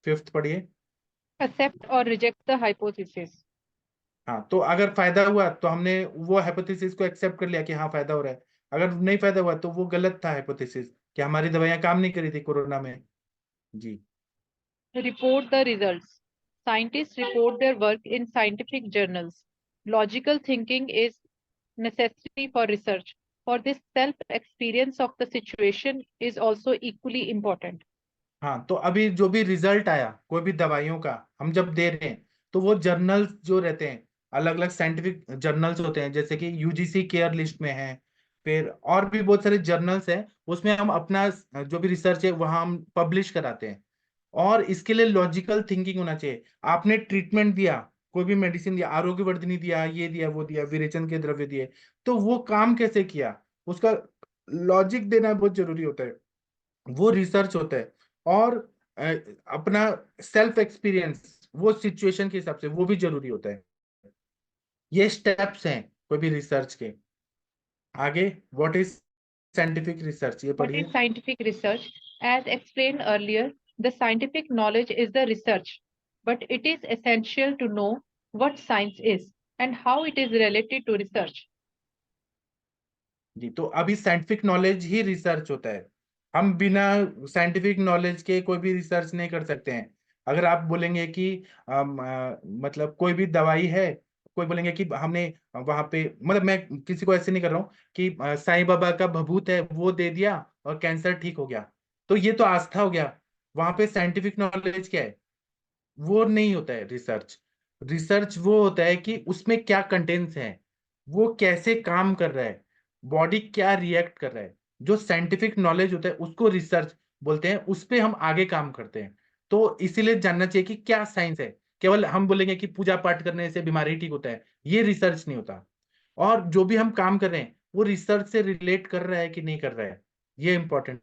A: फिफ्थ पढ़िए।
G: Accept or reject the hypothesis.
A: हाँ, तो अगर फायदा हुआ तो हमने वो हाइपोथेसिस को एक्सेप्ट कर लिया कि हाँ फायदा हो रहा है। अगर नहीं फायदा हुआ तो वो गलत था हाइपोथेसिस, कि हमारी दवाइयां काम नहीं करी थी कोरोना में। जी।
G: Report the results. Scientists report their work in scientific journals. Logical thinking is necessary for research. For this, self-experience of the situation is also equally important.
A: हाँ, तो अभी जो भी रिजल्ट आया कोई भी दवाइयों का हम जब दे रहे हैं, तो वो जर्नल्स जो रहते हैं, अलग अलग साइंटिफिक जर्नल्स होते हैं, जैसे कि यूजीसी केयर लिस्ट में है, फिर और भी बहुत सारे जर्नल्स हैं, उसमें हम अपना जो भी रिसर्च है वहाँ हम पब्लिश कराते हैं। और इसके लिए लॉजिकल थिंकिंग होना चाहिए। आपने ट्रीटमेंट दिया, कोई भी मेडिसिन दिया, आरोग्यवर्धिनी दिया, ये दिया वो दिया, विरेचन के द्रव्य दिए, तो वो काम कैसे किया, उसका लॉजिक देना बहुत जरूरी होता है, वो रिसर्च होता है। और अ, अपना सेल्फ एक्सपीरियंस वो सिचुएशन के हिसाब से वो भी जरूरी होता है। ये स्टेप्स हैं कोई भी रिसर्च के। आगे व्हाट इज साइंटिफिक रिसर्च, ये
G: What
A: पढ़िए।
G: is scientific research? As explained earlier, the scientific knowledge is the research, but it is essential to know what science is and how it is related to research.
A: जी, तो अभी scientific knowledge ही research होता है। हम बिना scientific knowledge के कोई भी research नहीं कर सकते हैं। अगर आप बोलेंगे कि मतलब कोई भी दवाई है, कोई बोलेंगे कि हमने वहां पे, मतलब मैं किसी को ऐसे नहीं कर रहा हूँ कि साईं बाबा का भभूत है वो दे दिया और कैंसर ठीक हो गया, तो ये तो आस्था हो गया। वहां पे साइंटिफिक नॉलेज क्या है? वो नहीं होता है रिसर्च। रिसर्च वो होता है कि उसमें क्या कंटेंट्स हैं, वो कैसे काम कर रहा है, बॉडी क्या रिएक्ट कर रहा है। जो साइंटिफिक नॉलेज होता है उसको रिसर्च बोलते हैं, उस पे हम आगे काम करते हैं। तो इसीलिए जानना चाहिए कि क्या साइंस है। केवल हम बोलेंगे कि पूजा पाठ करने से बीमारी ठीक होता है, ये रिसर्च नहीं होता। और जो भी हम काम कर रहे हैं वो रिसर्च से रिलेट कर रहा है कि नहीं कर रहा है, ये इंपॉर्टेंट।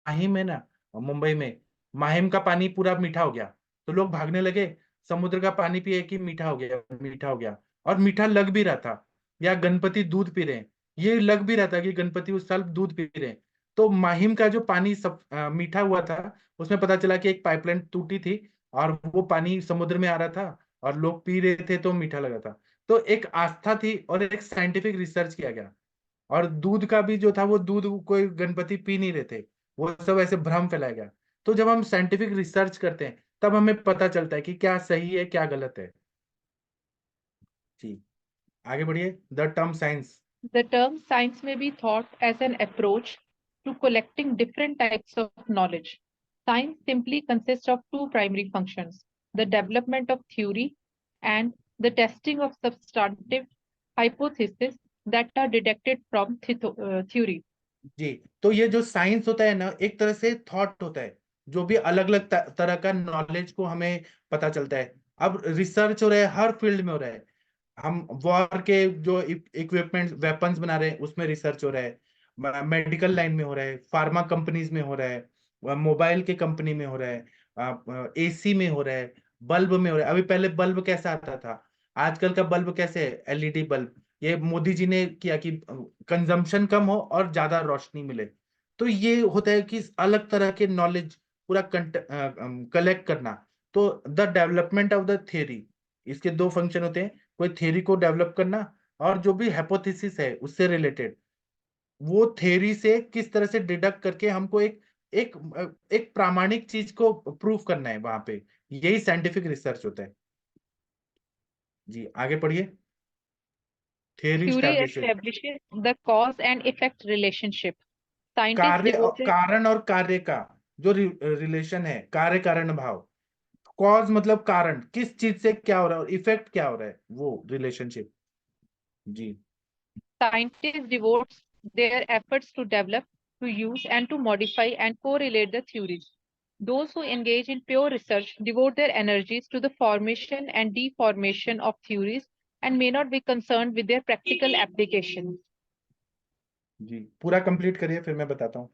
A: माहिम है ना, मुंबई में, माहिम का पानी पूरा मीठा हो गया, तो लोग भागने लगे समुद्र का पानी पिए कि मीठा हो गया, मीठा हो गया। और मीठा लग भी रहा था। या गणपति दूध पी रहे हैं, ये लग भी रहा था कि गणपति उस साल दूध पी रहे हैं। तो माहिम का जो पानी सब मीठा हुआ था, उसमें पता चला कि एक पाइपलाइन टूटी थी और वो पानी समुद्र में आ रहा था और लोग पी रहे थे तो मीठा लगा था। तो एक आस्था थी और एक साइंटिफिक रिसर्च किया गया। और दूध का भी जो था, वो दूध कोई गणपति पी नहीं रहे थे, वो सब ऐसे भ्रम फैलाया गया। तो जब हम साइंटिफिक रिसर्च करते हैं तब हमें पता चलता है कि क्या सही है क्या गलत है। जी, आगे बढ़िए। The term science.
G: The term science may be thought as an approach to collecting different types of knowledge. Science simply consists of two primary functions: the development of theory and the testing of substantive hypotheses that are deducted from theory.
A: जी, तो ये जो science होता है ना, एक तरह से thought होता है, जो भी अलग अलग तरह का नॉलेज को हमें पता चलता है। अब रिसर्च हो रहा है, हर फील्ड में हो रहा है। हम वॉर के जो इक्विपमेंट वेपन्स बना रहे हैं उसमें रिसर्च हो रहा है, मेडिकल लाइन में हो रहा है, फार्मा कंपनीज में हो रहा है, मोबाइल के कंपनी में हो रहा है, एसी में हो रहा है, बल्ब में हो रहा है। अभी पहले बल्ब कैसा आता था, आजकल का बल्ब कैसे है, एलईडी बल्ब। ये मोदी जी ने किया कि कंजम्पशन कम हो और ज्यादा रोशनी मिले। तो ये होता है कि अलग तरह के नॉलेज पूरा कलेक्ट करना। तो the development of the theory, इसके दो फंक्शन होते हैं, कोई थ्योरी को डेवलप करना और जो भी हाइपोथेसिस है उससे रिलेटेड, वो थ्योरी से किस तरह से डिडक्ट करके हमको एक एक एक प्रामाणिक चीज को प्रूव करना है वहां पे। यही साइंटिफिक रिसर्च होता है। जी, आगे पढ़िए। Theory
G: Theory
A: establishes.
G: establishes the cause and effect relationship. Scientists
A: कार्य
G: devoted
A: कारण और कार्य का जो रिलेशन है, कार्य कारण भाव। कॉज मतलब कारण, किस चीज से क्या हो रहा है, और इफेक्ट क्या हो रहा है, वो रिलेशनशिप। जी।
G: Scientists devote their efforts to develop, to use, and to modify and correlate the theories. Those who engage in pure research devote their energies to the formation and deformation of theories and may not be concerned with their practical application.
A: जी, पूरा complete करिए फिर मैं बताता हूँ।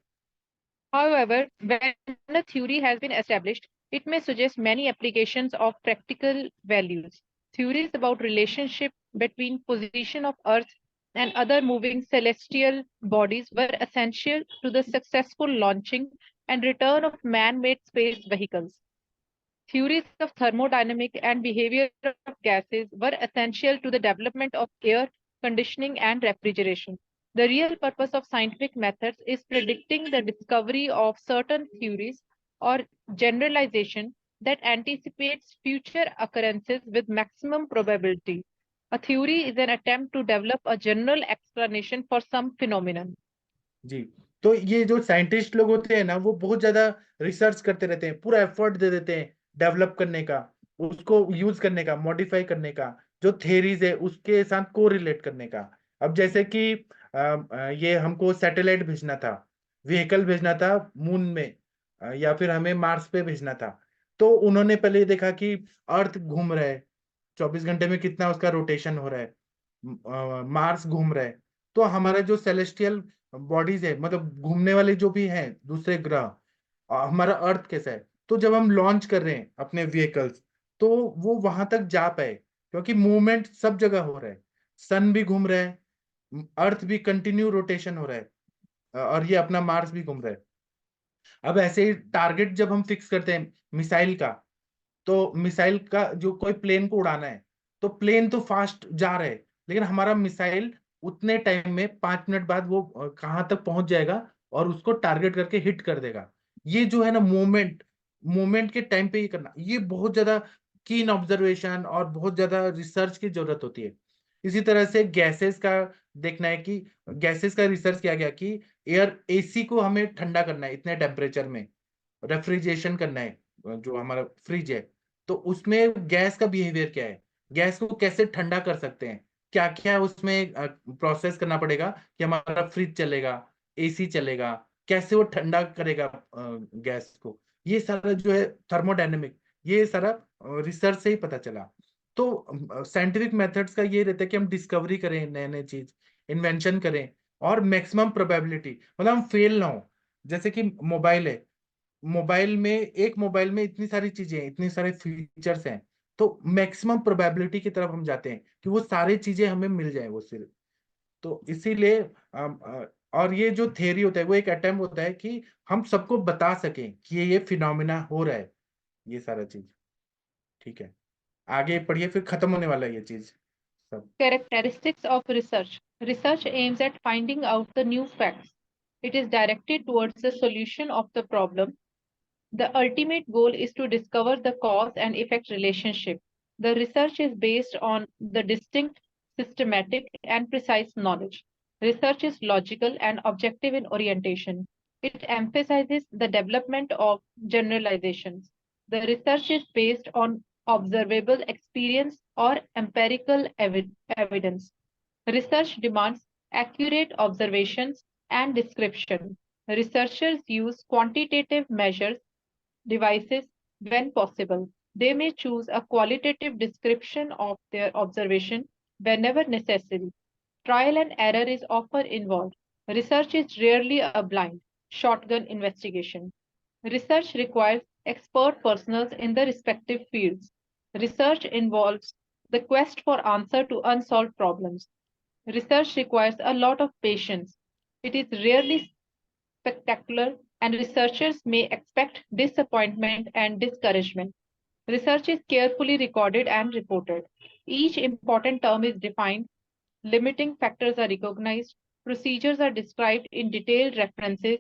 G: However, when a theory has been established, it may suggest many applications of practical values. Theories about relationship between position of Earth and other moving celestial bodies were essential to the successful launching and return of man-made space vehicles. Theories of thermodynamic and behavior of gases were essential to the development of air conditioning and refrigeration. The real purpose of scientific methods is predicting the discovery of certain theories or generalization that anticipates future occurrences with maximum probability. A theory is an attempt to develop a general explanation for some phenomenon.
A: जी, तो ये जो scientist लोग होते हैं ना, वो बहुत ज्यादा रिसर्च करते रहते हैं, पूरा एफर्ट दे देते हैं डेवलप करने का, उसको यूज करने का, मॉडिफाई करने का, जो थेरीज है उसके साथ को रिलेट करने का। अब जैसे कि ये हमको सैटेलाइट भेजना था, व्हीकल भेजना था मून में, या फिर हमें मार्स पे भेजना था। तो उन्होंने पहले ये देखा कि अर्थ घूम रहा है, 24 घंटे में कितना उसका रोटेशन हो रहा है, मार्स घूम रहा है। तो हमारा जो सेलेस्टियल बॉडीज है, मतलब घूमने वाले जो भी हैं दूसरे ग्रह, हमारा अर्थ कैसा है। तो जब हम लॉन्च कर रहे हैं अपने व्हीकल्स, तो वो वहां तक जा पाए, क्योंकि मूवमेंट सब जगह हो रहा है। सन भी घूम रहा है, अर्थ भी कंटिन्यू रोटेशन हो रहा है, और ये अपना मार्स भी घूम रहा है। अब ऐसे ही टारगेट जब हम फिक्स करते हैं मिसाइल का, तो मिसाइल का जो कोई प्लेन को उड़ाना है, तो प्लेन तो फास्ट जा रहा है, लेकिन हमारा मिसाइल उतने टाइम में 5 मिनट बाद वो कहाँ तक पहुंच जाएगा और उसको टारगेट करके हिट कर देगा। ये जो है ना मूवमेंट, मूवमेंट के टाइम पे ये करना, ये बहुत ज्यादा कीन ऑब्जर्वेशन और बहुत ज्यादा रिसर्च की जरूरत होती है। इसी तरह से गैसेस का देखना है कि गैसेस का रिसर्च किया गया कि एयर एसी को हमें ठंडा करना है इतने टेम्परेचर में, रेफ्रिजरेशन करना है जो हमारा फ्रिज है, तो उसमें गैस का बिहेवियर क्या है, गैस को कैसे ठंडा कर सकते हैं, क्या क्या उसमें प्रोसेस करना पड़ेगा कि हमारा फ्रिज चलेगा, एसी चलेगा, कैसे वो ठंडा करेगा गैस को, ये सारा जो है थर्मोडायनेमिक, ये सारा रिसर्च से ही पता चला। तो साइंटिफिक मेथड्स का ये रहता है कि हम डिस्कवरी करें नए नए चीज, इन्वेंशन करें, और मैक्सिमम प्रोबेबिलिटी, मतलब हम फेल ना हो। जैसे कि मोबाइल है, मोबाइल में, एक मोबाइल में इतनी सारी चीजें हैं, इतनी सारे फीचर्स हैं, तो मैक्सिमम प्रोबेबिलिटी की तरफ हम जाते हैं कि वो सारी चीजें हमें मिल जाए वो सिर्फ। तो इसीलिए और ये जो थ्योरी होता है वो एक अटेम्प्ट होता है कि हम सबको बता सकें कि ये फिनोमिना हो रहा है, ये सारा चीज। ठीक है, आगे पढ़िए, फिर खत्म होने वाला है ये चीज सब।
G: Characteristics of research. Research aims at finding out the new facts. It is directed towards the solution of the problem. The ultimate goal is to discover the cause and effect relationship. The research is based on the distinct, systematic, and precise knowledge. Research is logical and objective in orientation. It emphasizes the development of generalizations. The research is based on observable experience or empirical evidence. Research demands accurate observations and description. Researchers use quantitative measures devices when possible. They may choose a qualitative description of their observation whenever necessary. Trial and error is often involved. Research is rarely a blind, shotgun investigation. Research requires expert personnel in the respective fields. Research involves the quest for answer to unsolved problems. Research requires a lot of patience. It is rarely spectacular, and researchers may expect disappointment and discouragement. Research is carefully recorded and reported. Each important term is defined, limiting factors are recognized, procedures are described in detailed references,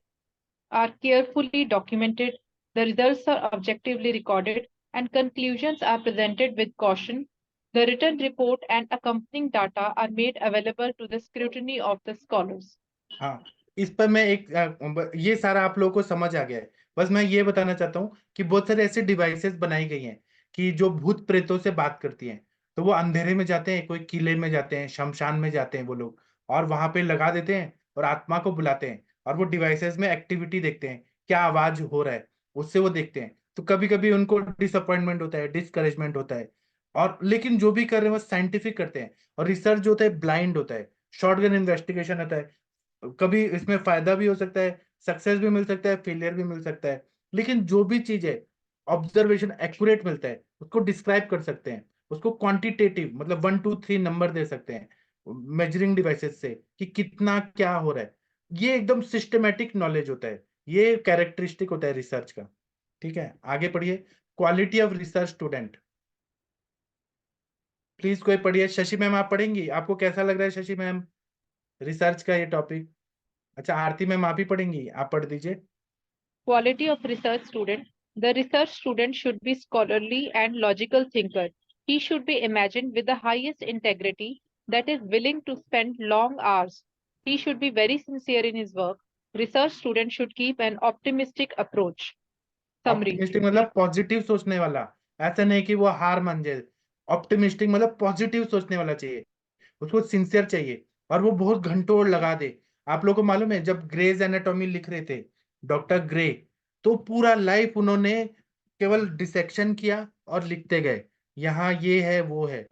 G: are carefully documented, the results are objectively recorded, and conclusions are presented with caution. The written report and accompanying data are made available to the scrutiny of the scholars.
A: हाँ, इस पर मैं एक ये सारा आप लोगों को समझ आ गया है। बस मैं ये बताना चाहता हूँ कि बहुत सारे ऐसे डिवाइसेस बनाई गई हैं कि जो भूत प्रेतों से बात करती हैं। तो वो अंधेरे में जाते हैं, कोई किले में जाते हैं, शमशान में जाते हैं वो लोग, और वहां पे लगा देते हैं और आत्मा को बुलाते हैं, और वो डिवाइसेस में एक्टिविटी देखते हैं, क्या आवाज हो रहा है, उससे वो देखते हैं। तो कभी कभी उनको डिसअपॉइंटमेंट होता है, डिस्करेजमेंट होता है, और लेकिन जो भी कर रहे हैं वो साइंटिफिक करते हैं। और रिसर्च जो होता है ब्लाइंड होता है, शॉटगन इन्वेस्टिगेशन होता है, कभी इसमें फायदा भी हो सकता है, सक्सेस भी मिल सकता है, फेलियर भी मिल सकता है, लेकिन जो भी चीज है ऑब्जर्वेशन एक्यूरेट मिलता है, उसको डिस्क्राइब कर सकते हैं, उसको क्वांटिटेटिव मतलब 1 2 3 नंबर दे सकते हैं मेजरिंग डिवाइसेस से कि कितना क्या हो रहा है। ये एकदम सिस्टमेटिक नॉलेज होता है, ये कैरेक्टरिस्टिक होता है रिसर्च का। ठीक है, आगे पढ़िए। Quality of research student, please कोई पढ़िए। शशि मैम आप पढ़ेंगी? आपको कैसा लग रहा है शशि मैम रिसर्च का ये टॉपिक? अच्छा, आरती मैम आप ही पढ़ेंगी, आप पढ़ दीजिए।
G: Quality of research student. The research student should be scholarly and logical thinker. He should be imagined with the highest integrity, that is willing to spend long hours. He should be very sincere in his work. Research student should keep an optimistic approach. Summary.
A: Optimistic मतलब positive सोचने वाला, ऐसा नहीं कि वो हार मान जाए। ऑप्टिमिस्टिक मतलब पॉजिटिव सोचने वाला चाहिए, उसको सिंसियर चाहिए, और वो बहुत घंटों लगा दे। आप लोगों को मालूम है जब ग्रेज एनाटॉमी लिख रहे थे डॉक्टर ग्रे, तो पूरा लाइफ उन्होंने केवल डिसेक्शन किया और लिखते गए, यहाँ ये है वो है,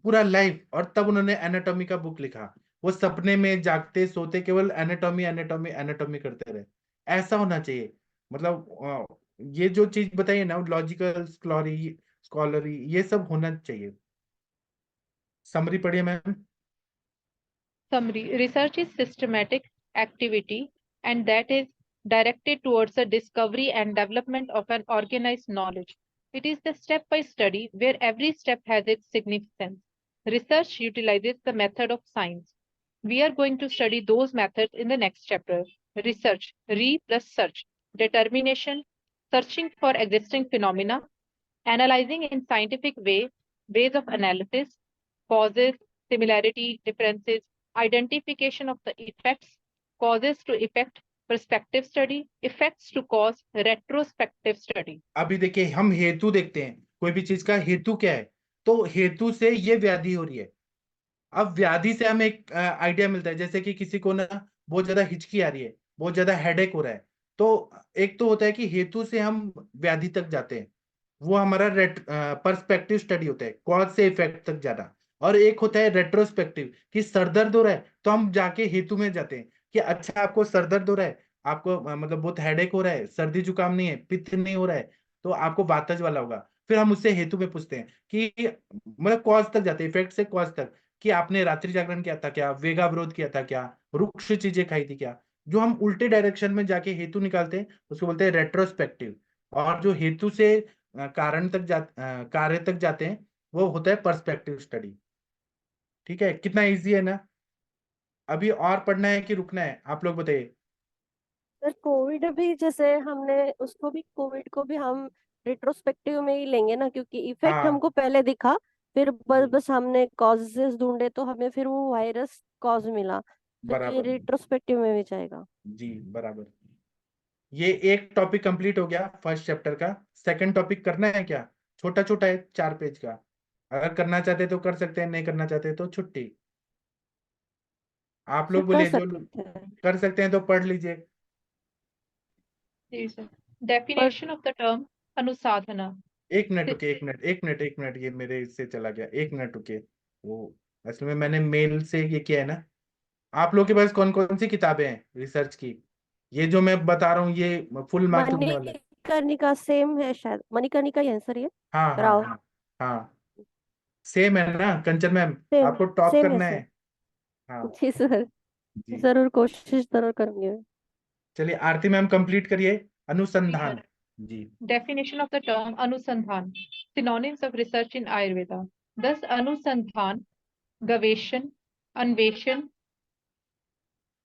A: पूरा लाइफ, और तब उन्होंने एनाटॉमी का बुक लिखा। वो सपने में जागते सोते केवल एनाटॉमी एनाटॉमी एनाटॉमी करते रहे। ऐसा होना चाहिए, मतलब ये जो चीज बताइए ना, लॉजिकल स्कॉलरी ये सब होना चाहिए। समरी पढ़िए ma'am.
G: Summary. Research is systematic activity, and that is directed towards the discovery and development of an organized knowledge. It is the step-by study where every step has its significance. Research utilizes the method of science. We are going to study those methods in the next chapter. Research, re plus search, determination, searching for existing phenomena, analyzing in scientific ways of analysis, causes, similarity, differences, identification of the effects, causes to effect, perspective study, effects to cause, retrospective study.
A: अभी देखिए हम हेतु देखते हैं, कोई भी चीज का हेतु क्या है, तो हेतु से ये व्याधि हो रही है। अब व्याधि से हमें एक आइडिया मिलता है, जैसे कि किसी को ना बहुत ज्यादा हिचकी आ रही है, बहुत ज्यादा हेडेक हो रहा है, तो एक तो होता है कि हेतु से हम व्याधि तक जाते हैं, वो हमारा पर्सपेक्टिव स्टडी होता है, कॉज से इफेक्ट तक जाना। और एक होता है रेट्रोस्पेक्टिव, कि सर दर्द हो रहा है तो हम जाके हेतु में जाते हैं कि अच्छा आपको सर दर्द हो रहा है, आपको मतलब बहुत हेडेक हो रहा है, सर्दी जुकाम नहीं है, पित्त नहीं हो रहा है, तो आपको वातज वाला होगा। फिर हम उससे हेतु में पूछते हैं कि मतलब कॉज तक जाते हैं, इफेक्ट से कॉज तक, कि आपने रात्रि जागरण किया था क्या, वेगावरोध किया था क्या, रुक्ष चीजें खाई थी क्या। जो हम उल्टे डायरेक्शन में जाके हेतु निकालते हैं उसको बोलते हैं रेट्रोस्पेक्टिव। और जो हेतु से कारण तक कार्य तक जाते हैं वो होता है पर्सपेक्टिव स्टडी। ठीक है, कितना इजी है ना। अभी और पढ़ना है कि रुकना है, आप लोग बताइए।
E: सर कोविड भी जैसे हमने उसको भी, कोविड को भी हम रिट्रोस्पेक्टिव में ही लेंगे ना, क्योंकि इफेक्ट
A: हाँ
E: हमको पहले दिखा, फिर बस
A: जी,
E: बस हमने कॉजेस ढूंढे तो हमें फिर वो वायरस कॉज मिला, तो ये
A: बराबर,
E: रिट्रोस्पेक्टिव में भी जाएगा।
A: जी बराबर। ये एक टॉपिक कंप्लीट हो गया फर्स्ट चैप्टर का। सेकंड टॉपिक करना है क्या? छोटा छोटा है, 4 पेज का। अगर करना चाहते तो कर सकते हैं, नहीं करना चाहते तो छुट्टी। आप
E: सर
A: लोग
E: कर
A: बोलिए, जो
E: सकते हैं।
A: कर सकते हैं तो पढ़ लीजिए।
G: जी सर।
E: पर
G: Definition of the term अनुसाधना.
A: 1 minute रुके, 1 मिनट, 1 मिनट, 1 मिनट, ये मेरे इससे चला गया, 1 मिनट रुके। वो असल में मैंने मेल से ये किया है ना। आप लोग के पास कौन कौन सी किताबें हैं रिसर्च की? ये जो मैं बता रहा हूँ ये फुल मार्क्स ढूंढने वाला है।
E: मणिकर्णिका सेम है शायद, मणिकर्णिका ही है सर ये।
A: हाँ हाँ
E: राव
A: हाँ हाँ, सेम है ना कंचन मैम?
E: सेम,
A: आपको टॉप
E: सेम है
A: करना है।
E: सर।
A: हाँ
E: जी सर,
A: जी।
E: जरूर कोशिश जरूर करूंगी मैं।
A: चलिए आरती मैम कंप्लीट करिए,
G: जी
A: अनुसंधान।
G: सर.
A: जी
G: Definition of the term अनुसंधान. Synonyms of research in Ayurveda. Thus, अनुसंधान, गवेषण, अन्वेषण,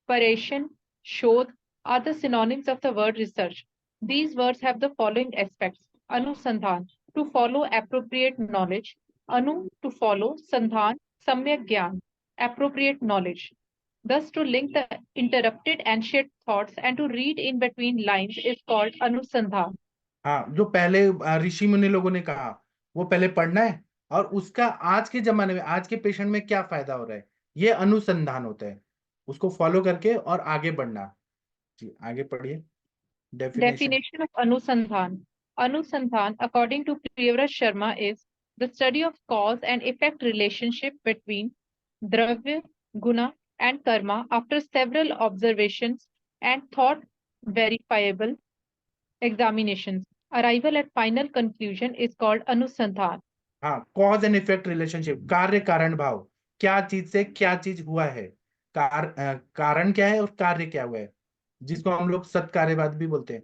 G: परेषण, शोध are the synonyms of the word research. These words have the following aspects. अनुसंधान, to follow appropriate knowledge. Anu, to follow. Sandhan, samyak gyan, appropriate knowledge. Thus, to link the interrupted ancient thoughts and to read in between lines is called anusandhan.
A: हाँ, जो पहले ऋषि मुनि लोगों ने कहा वो पहले पढ़ना है, और उसका आज के जमाने में, आज के पेशेंट में क्या फायदा हो रहा है, ये अनुसंधान होता है। उसको फॉलो करके और आगे बढ़ना। जी आगे पढ़िए। Definition.
G: Definition of Anusandhan. Anusandhan, according to Priyavrat Sharma, is the study of cause and effect relationship between Dravya, Guna, and Karma after several observations and thought verifiable examinations. Arrival at final conclusion is called Anusandhan.
A: हाँ, cause and effect relationship, कार्य कारण भाव, क्या चीज से क्या चीज हुआ है, कारण क्या है और कार्य क्या हुआ है, जिसको हम लोग सत्कार्यवाद भी बोलते हैं।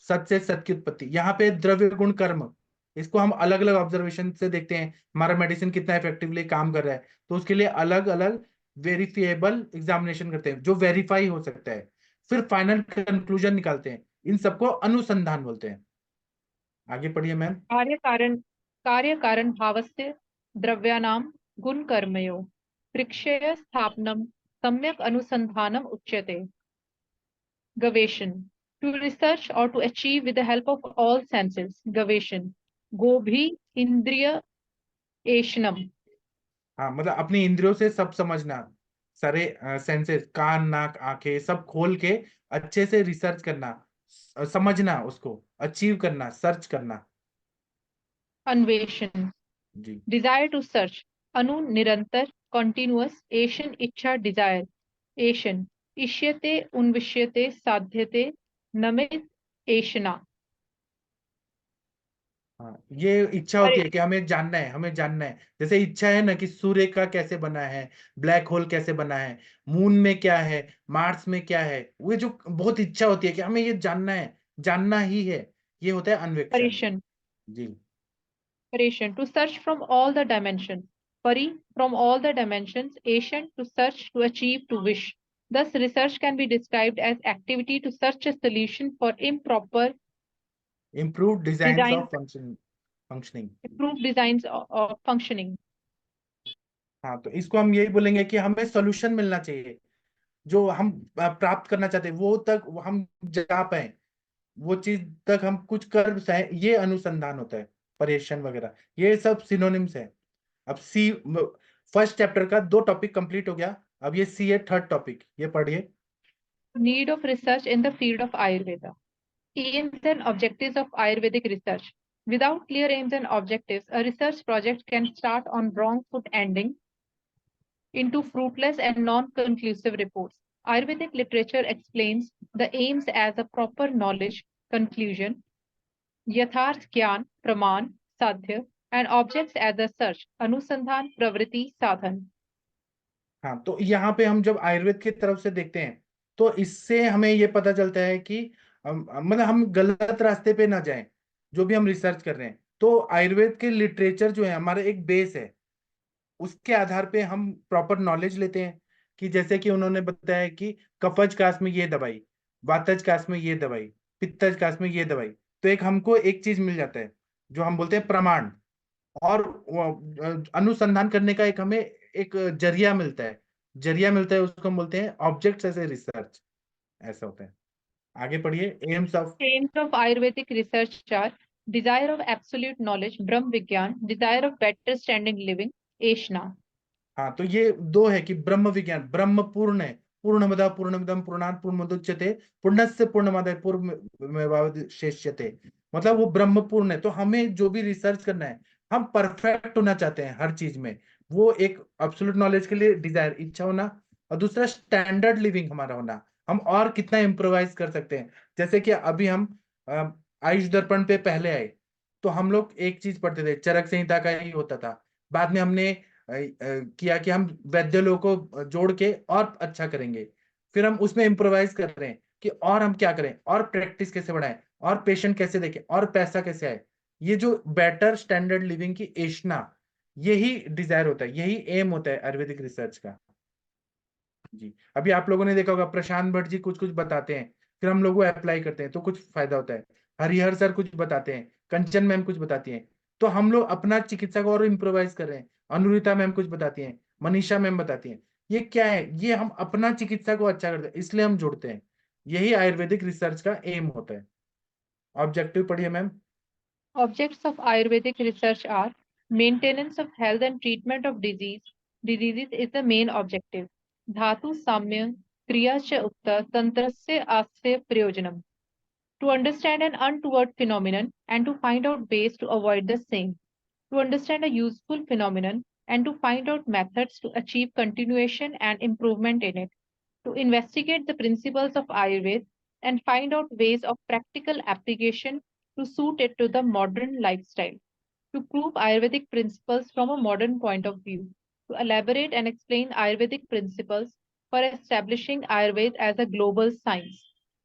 A: सत से सत की उत्पत्ति, यहाँ पे द्रव्य गुण कर्म, इसको हम अलग अलग ऑब्जर्वेशन से देखते हैं, हमारा मेडिसिन कितना इफेक्टिवली काम कर रहा है, तो उसके लिए अलग अलग वेरिफिएबल एग्जामिनेशन करते हैं जो वेरीफाई हो सकता है, फिर फाइनल कंक्लूजन निकालते हैं। इन सबको अनुसंधान बोलते हैं। आगे पढ़िए मैम।
G: कार्य कारण भावस्य द्रव्याणां गुणकर्मयो पृक्षय स्थापनम सम्यक अनुसंधानम उच्यते. Gaveshan, to research or to achieve with the help of all senses. Gaveshan, Gobhi Indriya Eshanam.
A: हाँ, मतलब अपनी इंद्रियों से सब समझना, सारे सेंसेस, कान नाक आंखें सब खोल के अच्छे से रिसर्च करना, समझना, उसको अचीव करना, सर्च करना।
G: Anveshan,
A: ji
G: desire to search. Anu Nirantar, continuous. Ashan Ichha, desire. Ashan, Ishyate Unvishyate Sadhyate Namit Ashana.
A: हाँ, ये इच्छा होती है कि हमें जानना है, हमें जानना है। जैसे इच्छा है ना कि सूर्य का कैसे बना है, ब्लैक होल कैसे बना है, मून में क्या है, मार्स में क्या है, वो जो बहुत इच्छा होती है कि हमें ये जानना है, जानना ही है, ये होता है अन्वेषण।
G: Parishan,
A: जी
G: Parishan, to search from all the dimensions. Pari, from all the dimensions. Asian, to search, to achieve, to wish. Thus, research can be described as activity to search a solution for improper
A: improve design
G: designs,
A: of functioning.
G: improved designs of functioning.
A: हाँ, तो इसको हम यही बोलेंगे कि हमें solution मिलना चाहिए, जो हम प्राप्त करना चाहते हैं वो तक हम जा पाए, वो चीज तक हम कुछ कर पाए, ये अनुसंधान होता है, पर्यवेक्षण वगैरह, ये सब सिनोनिम्स है। अब सी, फर्स्ट चैप्टर का 2 टॉपिक कंप्लीट हो गया, अब ये सी है थर्ड टॉपिक, ये पढ़िए।
G: Need of research in the field of Ayurveda. Aims and objectives of Ayurvedic research. Without clear aims and objectives, a research project can start on wrong foot, ending into fruitless and non-conclusive reports. Ayurvedic literature explains the aims as a proper knowledge, conclusion, यथार्थ ज्ञान, प्रमाण, साध्य, and objects as a search, अनुसंधान, प्रवृत्ति, साधन.
A: हाँ, तो यहाँ पे हम जब आयुर्वेद की तरफ से देखते हैं तो इससे हमें ये पता चलता है कि मतलब हम गलत रास्ते पे ना जाएं, जो भी हम रिसर्च कर रहे हैं। तो आयुर्वेद के लिटरेचर जो है हमारा एक बेस है, उसके आधार पे हम प्रॉपर नॉलेज लेते हैं, कि जैसे कि उन्होंने बताया कि कफज कास में ये दवाई, वातज कास में ये दवाई, पित्तज कास में ये दवाई, तो एक हमको एक चीज मिल जाता है जो हम बोलते हैं प्रमाण, और अनुसंधान करने का एक हमें एक जरिया मिलता है, उसको हम बोलते हैं ऑब्जेक्ट्स एज ए रिसर्च, ऐसा होता है। आगे पढ़िए। AIIMS of
G: Aims of Ayurvedic research are desire of absolute knowledge, Brahm Vigyan, desire of better standing living, Ashna.
A: हाँ, तो ये 2 है कि ब्रह्म विज्ञान, ब्रह्म पूर्ण है, पूर्णमदः पूर्णमिदं पूर्णात् पूर्णमुदच्यते पूर्णस्य पूर्णमादाय पूर्णमेवावशिष्यते, मतलब वो ब्रह्म पूर्ण है। तो हमें जो भी रिसर्च करना है, हम परफेक्ट होना चाहते हैं हर चीज में, वो एक एब्सोल्यूट नॉलेज के लिए डिजायर, इच्छा होना, और दूसरा स्टैंडर्ड लिविंग हमारा होना, हम और कितना इम्प्रोवाइज कर सकते हैं। जैसे कि अभी हम आयुष दर्पण पे पहले आए, तो हम लोग एक चीज पढ़ते थे, चरक संहिता का ही होता था, बाद में हमने किया कि हम वैद्य लोग को जोड़ के और अच्छा करेंगे, फिर हम उसमें इम्प्रोवाइज कर रहे हैं कि और हम क्या करें, और प्रैक्टिस कैसे बढ़ाएं, और पेशेंट कैसे देखें, और पैसा कैसे आए। ये जो बेटर स्टैंडर्ड लिविंग की एशना, यही डिजायर होता है, यही एम होता है आयुर्वेदिक रिसर्च का। जी, अभी आप लोगों ने देखा होगा प्रशांत भट्ट जी कुछ कुछ बताते हैं, फिर हम लोग वो अप्लाई करते हैं तो कुछ फायदा होता है, हरिहर सर कुछ बताते हैं, कंचन मैम कुछ बताती हैं, तो हम लोग अपना चिकित्सा को और इम्प्रोवाइज कर रहे हैं, अनुरिता मैम कुछ बताती हैं, मनीषा मैम बताती हैं। ये क्या है, ये हम अपना चिकित्सा को अच्छा करते हैं, इसलिए हम जुड़ते हैं, यही आयुर्वेदिक रिसर्च का एम होता है। ऑब्जेक्टिव पढ़िए ma'am.
G: Objects of Ayurvedic research are maintenance of health and treatment of diseases is the main objective. Dhatu Samya Kriya Cha Ukta Tantrasya Asya Prayojanam. To understand an untoward phenomenon and to find out ways to avoid the same. To understand a useful phenomenon and to find out methods to achieve continuation and improvement in it. To investigate the principles of Ayurveda and find out ways of practical application to suit it to the modern lifestyle, to prove Ayurvedic principles from a modern point of view, to elaborate and explain Ayurvedic principles for establishing Ayurveda as a global science,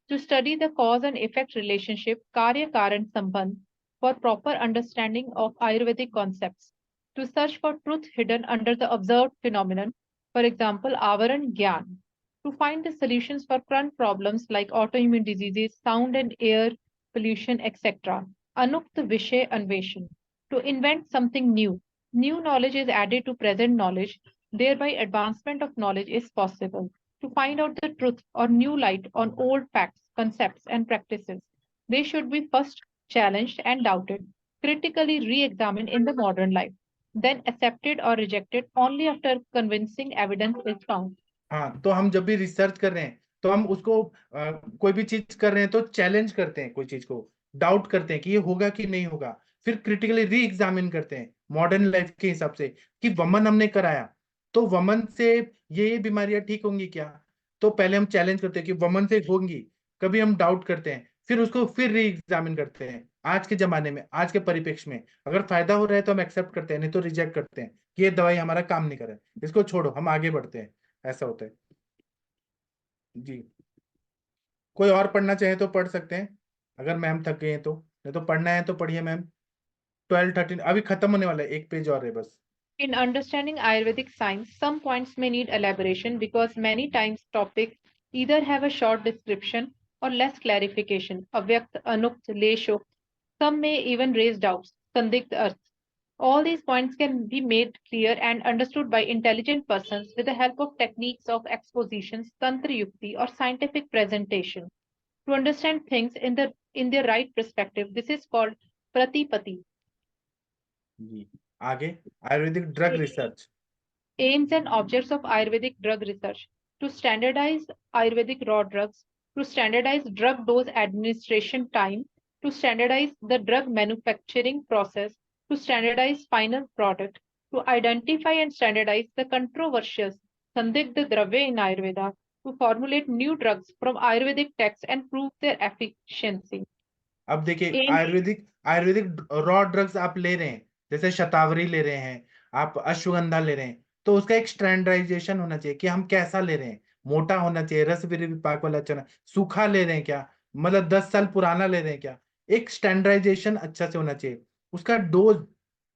G: to study the cause and effect relationship, Karya Karan Sambandh, for proper understanding of Ayurvedic concepts, to search for truth hidden under the observed phenomenon, for example, Avaran Gyan, to find the solutions for current problems like autoimmune diseases, sound and air pollution, etc. Anukta Vishay Anveshan, to invent something new. New knowledge is added to present knowledge, thereby advancement of knowledge is possible. To find out the truth or new light on old facts, concepts, and practices. They should be first challenged and doubted, critically re-examined in the modern life, then accepted or rejected only after convincing evidence is found.
A: हाँ, तो हम जब भी research कर रहे हैं तो हम उसको कोई भी चीज कर रहे हैं तो चैलेंज करते हैं, कोई चीज को डाउट करते हैं कि ये होगा कि नहीं होगा, फिर क्रिटिकली री एग्जामिन करते हैं मॉडर्न लाइफ के हिसाब से कि वमन हमने कराया तो वमन से ये बीमारियां ठीक होंगी क्या, तो पहले हम चैलेंज करते हैं कि वमन से होंगी, कभी हम डाउट करते हैं, फिर उसको फिर री एग्जामिन करते हैं, आज के जमाने में, आज के परिप्रेक्ष्य में अगर फायदा हो रहा है तो हम एक्सेप्ट करते हैं, नहीं तो रिजेक्ट करते हैं कि ये दवाई हमारा काम नहीं कर रहा है, इसको छोड़ो, हम आगे बढ़ते हैं, ऐसा होता है। जी, कोई और पढ़ना चाहे तो पढ़ सकते हैं, अगर मैम थक गए हैं तो, नहीं तो पढ़ना है तो पढ़िए मैम। 12 13 अभी खत्म होने वाला है, एक पेज और है बस।
G: In understanding Ayurvedic science, some points may need elaboration because many times topics either have a short description or less clarification. Avyakt, Anukt, Leshukt. Some may even raise doubts. Sandigdh Arth. All these points can be made clear and understood by intelligent persons with the help of techniques of expositions, tantra yukti, or scientific presentation. To understand things in their right perspective, this is called pratipati.
A: जी आगे Ayurvedic drug research.
G: Aims and objects of Ayurvedic drug research: to standardize Ayurvedic raw drugs, to standardize drug dose administration time, to standardize the drug manufacturing process, to standardize final product, to identify and standardize the controversial Sandigdha Dravya in Ayurveda, to formulate new drugs from Ayurvedic texts and prove their efficiency.
A: अब देखिए
G: Aims
A: Ayurvedic raw drugs आप ले रहे हैं, जैसे शतावरी ले रहे हैं, आप अश्वगंधा ले रहे हैं, तो उसका एक स्टैंडर्डाइजेशन होना चाहिए कि हम कैसा ले रहे हैं. मोटा होना चाहिए, रस विपाक वाला चना. सूखा ले रहे हैं क्या, मतलब 10 साल पुराना ले रहे हैं क्या. एक स्टैंडर्डाइजेशन अच्छा से होना चाहिए. उसका डोज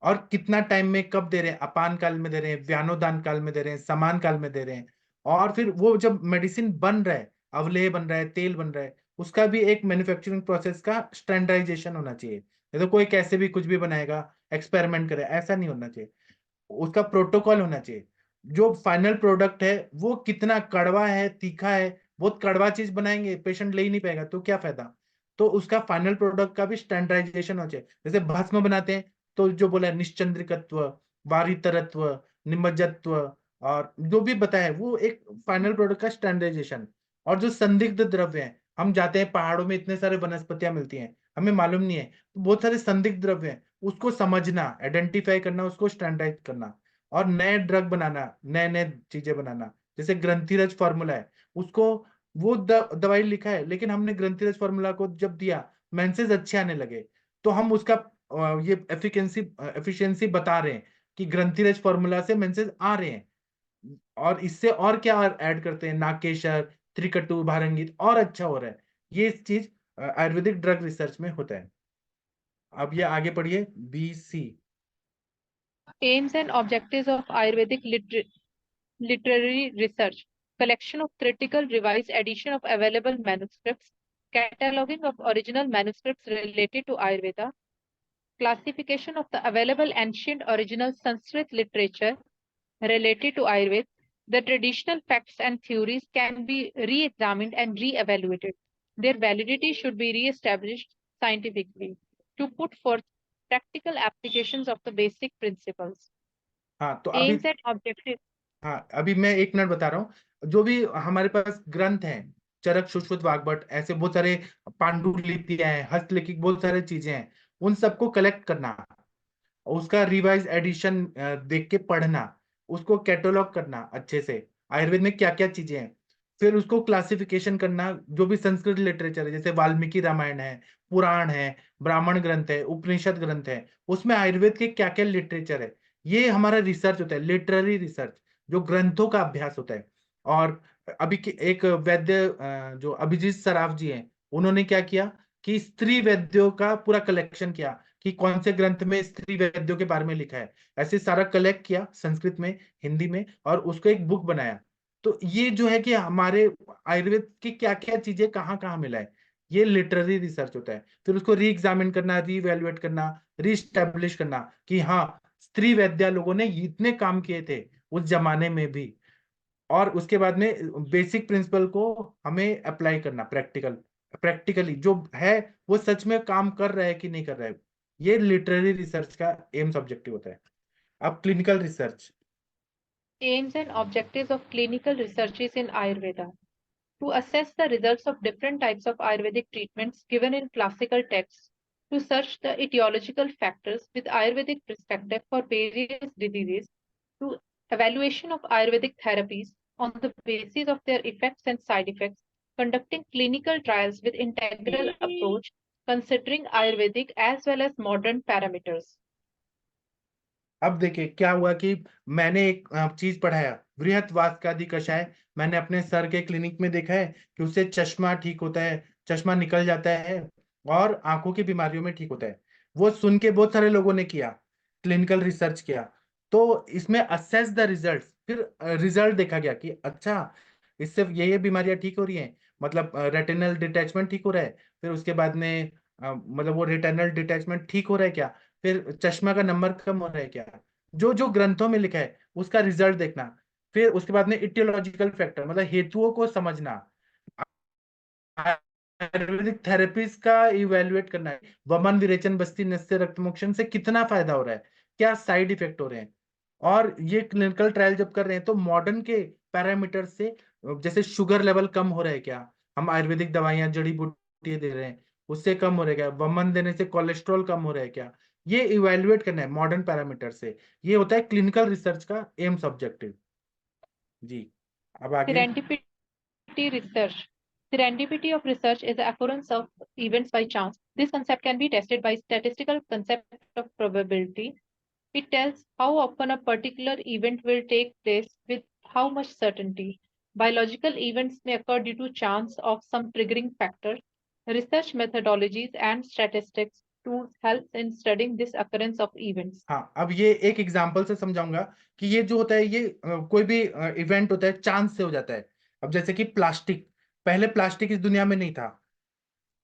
A: और कितना टाइम में कब दे रहे हैं, अपान काल में दे रहे हैं, व्यानोदान काल में दे रहे हैं, समान काल में दे रहे हैं. और फिर वो जब मेडिसिन बन रहा है, अवलेह बन रहा है, तेल बन रहा है, उसका भी एक मैन्युफैक्चरिंग प्रोसेस का स्टैंडर्डाइजेशन होना चाहिए. नहीं तो कोई कैसे भी कुछ भी बनाएगा, एक्सपेरिमेंट करे, ऐसा नहीं होना चाहिए. उसका प्रोटोकॉल होना चाहिए. जो फाइनल प्रोडक्ट है वो कितना कड़वा है, तीखा है. बहुत कड़वा चीज बनाएंगे, पेशेंट ले ही नहीं पाएगा, तो क्या फायदा. तो उसका फाइनल प्रोडक्ट का भी स्टैंडर्डाइजेशन होना चाहिए. जैसे भस्म बनाते हैं, तो जो बोला है निश्चंद्रिकत्व, वारितरत्व, निमज्जत्व, और जो भी बताया है, वो एक फाइनल प्रोडक्ट का स्टैंडर्डाइजेशन. और जो संदिग्ध द्रव्य है, हम जाते हैं पहाड़ों में, इतने सारे वनस्पतियां मिलती हैं, हमें मालूम नहीं है, तो बहुत सारे संदिग्ध द्रव्य हैं, उसको समझना, आइडेंटिफाई करना, उसको स्टैंडर्डाइज करना, और नए ड्रग बनाना, नए नए चीजें बनाना. जैसे ग्रंथिरज फॉर्मूला है, उसको वो दवाई लिखा है, लेकिन हमने ग्रंथिरज फॉर्मूला को जब दिया, मेंसेस अच्छे आने लगे, तो हम उसका ये एफिशिएंसी बता रहे हैं कि ग्रंथिरज फॉर्मूला से मेंसेस आ रहे हैं. और इससे और क्या ऐड करते हैं, नाकेशर, त्रिकटु, भारंगित, और अच्छा हो रहा है. ये चीज आयुर्वेदिक ड्रग रिसर्च में होता है. अब ये आगे पढ़िए, BC.
G: Aims and objectives of Ayurvedic literary research: collection of critical revised edition of available manuscripts, cataloging of original manuscripts related to Ayurveda, classification of the available ancient original Sanskrit literature related to Ayurveda. The traditional facts and theories can be re-examined and re-evaluated. Their validity should be re-established scientifically to put forth practical applications of the basic principles.
A: हाँ, तो अभी
G: Aims and objectives.
A: हाँ, अभी मैं 1 minute बता रहा हूँ. जो भी हमारे पास ग्रंथ हैं, चरक, सुश्रुत, वाग्भट, ऐसे बहुत सारे पांडुलिपियां हैं, हस्तलिखित बहुत सारे चीजें हैं, उन सबको कलेक्ट करना, उसका रिवाइज एडिशन देख के पढ़ना, उसको कैटलॉग करना अच्छे से, आयुर्वेद में क्या क्या चीजें हैं. फिर उसको क्लासिफिकेशन करना, जो भी संस्कृत लिटरेचर है, जैसे वाल्मीकि रामायण है, पुराण है, ब्राह्मण ग्रंथ है, उपनिषद ग्रंथ है, उसमें आयुर्वेद के क्या क्या लिटरेचर है. ये हमारा रिसर्च होता है, लिटरेरी रिसर्च, जो ग्रंथों का अभ्यास होता है. और अभी एक वैद्य जो अभिजीत सराफ जी हैं, उन्होंने क्या किया कि स्त्री वैद्यों का पूरा कलेक्शन किया कि कौन से ग्रंथ में स्त्री वैद्यों के बारे में लिखा है, ऐसे सारा कलेक्ट किया संस्कृत में, हिंदी में, और उसको एक बुक बनाया. तो ये जो है कि हमारे आयुर्वेद की क्या क्या चीजें कहाँ कहाँ मिला है, ये लिटरेरी रिसर्च होता है. फिर उसको री एग्जामिन करना, री इवेल्युएट करना, री स्टैब्लिश करना कि हाँ, स्त्री वैद्या लोगों ने इतने काम किए थे उस जमाने में भी. और उसके बाद में बेसिक प्रिंसिपल को हमें अप्लाई करना, प्रैक्टिकली जो है वो सच में काम कर रहा है कि नहीं कर रहा है. ये लिटरेरी रिसर्च का एम्स ऑब्जेक्टिव होता है. अब clinical research.
G: Aims and objectives of clinical researches in Ayurveda: to assess the results of different types of Ayurvedic treatments given in classical texts, to search the etiological factors with Ayurvedic perspective for various diseases, to evaluation of Ayurvedic therapies on the basis of their effects and side effects, conducting clinical trials with integral approach, considering Ayurvedic as well as modern parameters.
A: अब देखिए क्या हुआ कि मैंने एक चीज पढ़ाया, वृहत वास्कादि कषाय. मैंने अपने सर के क्लिनिक में देखा है कि उससे चश्मा ठीक होता है, चश्मा निकल जाता है, और आंखों की बीमारियों में ठीक होता है. वो सुन के बहुत सारे लोगों ने किया, क्लिनिकल रिसर्च किया. तो इसमें असेस द रिजल्ट, फिर रिजल्ट देखा गया कि अच्छा, इससे ये बीमारियां ठीक हो रही हैं, मतलब रेटिनल डिटैचमेंट ठीक हो रहा है. फिर उसके बाद में मतलब वो रेटिनल डिटैचमेंट ठीक हो रहा है क्या, फिर चश्मा का नंबर कम हो रहा है क्या, जो जो ग्रंथों में लिखा है उसका रिजल्ट देखना। फिर उसके बाद में इटियोलॉजिकल फैक्टर मतलब हेतुओं को समझना, आयुर्वेदिक थेरेपीज का इवेल्युएट करना है, वमन विरेचन बस्ती नस्य रक्त मोक्षण से कितना फायदा हो रहा है, क्या साइड इफेक्ट हो रहे हैं। और ये क्लिनिकल ट्रायल जब कर रहे हैं तो मॉडर्न के पैरामीटर से, जैसे शुगर लेवल कम हो रहा है क्या, हम आयुर्वेदिक दवाइयां जड़ी बूटी दे रहे हैं उससे कम हो रहा है क्या, वमन देने से कोलेस्ट्रॉल कम हो रहा है क्या, ये इवेल्युएट करना है मॉडर्न पैरामीटर से। ये होता है क्लिनिकल रिसर्च का एम्स ऑब्जेक्टिव। जी अब आगे।
G: Serendipity research. Serendipity of research is the occurrence of events by chance. This concept can be tested by statistical concept of probability. It tells how often a particular event will take place with how much certainty. Biological events may occur due to chance of some triggering factor. Research methodologies and statistics tools help in studying this occurrence of events.
A: हाँ अब ये एक example से समझाऊंगा कि ये जो होता है ये कोई भी इवेंट होता है चांस से हो जाता है। अब जैसे कि प्लास्टिक, पहले प्लास्टिक इस दुनिया में नहीं था,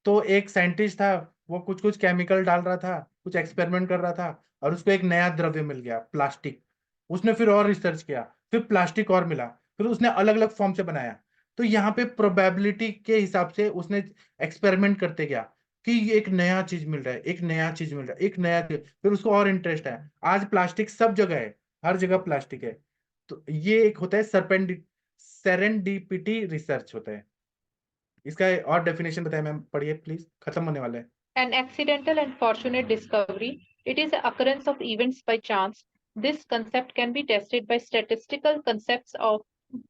A: तो एक साइंटिस्ट था, वो कुछ कुछ केमिकल डाल रहा था, कुछ एक्सपेरिमेंट कर रहा था, और उसको एक नया द्रव्य मिल गया प्लास्टिक। उसने फिर और रिसर्च किया, फिर प्लास्टिक और मिला, फिर उसने अलग अलग फॉर्म से बनाया। तो यहाँ पे प्रोबेबिलिटी के हिसाब से उसने एक्सपेरिमेंट करते गया कि ये एक नया चीज मिल रहा है, एक नया चीज मिल रहा है, एक नया चीज, फिर उसको और इंटरेस्ट है। आज प्लास्टिक सब जगह है, हर जगह प्लास्टिक है। तो ये एक होता है सेरेंडिपिटी रिसर्च होता है। इसका और डेफिनेशन बताएं मैम, पढ़िए प्लीज, खत्म होने वाला है।
G: An accidental and fortunate discovery. It is the occurrence of events by chance. This concept can be tested by statistical concepts of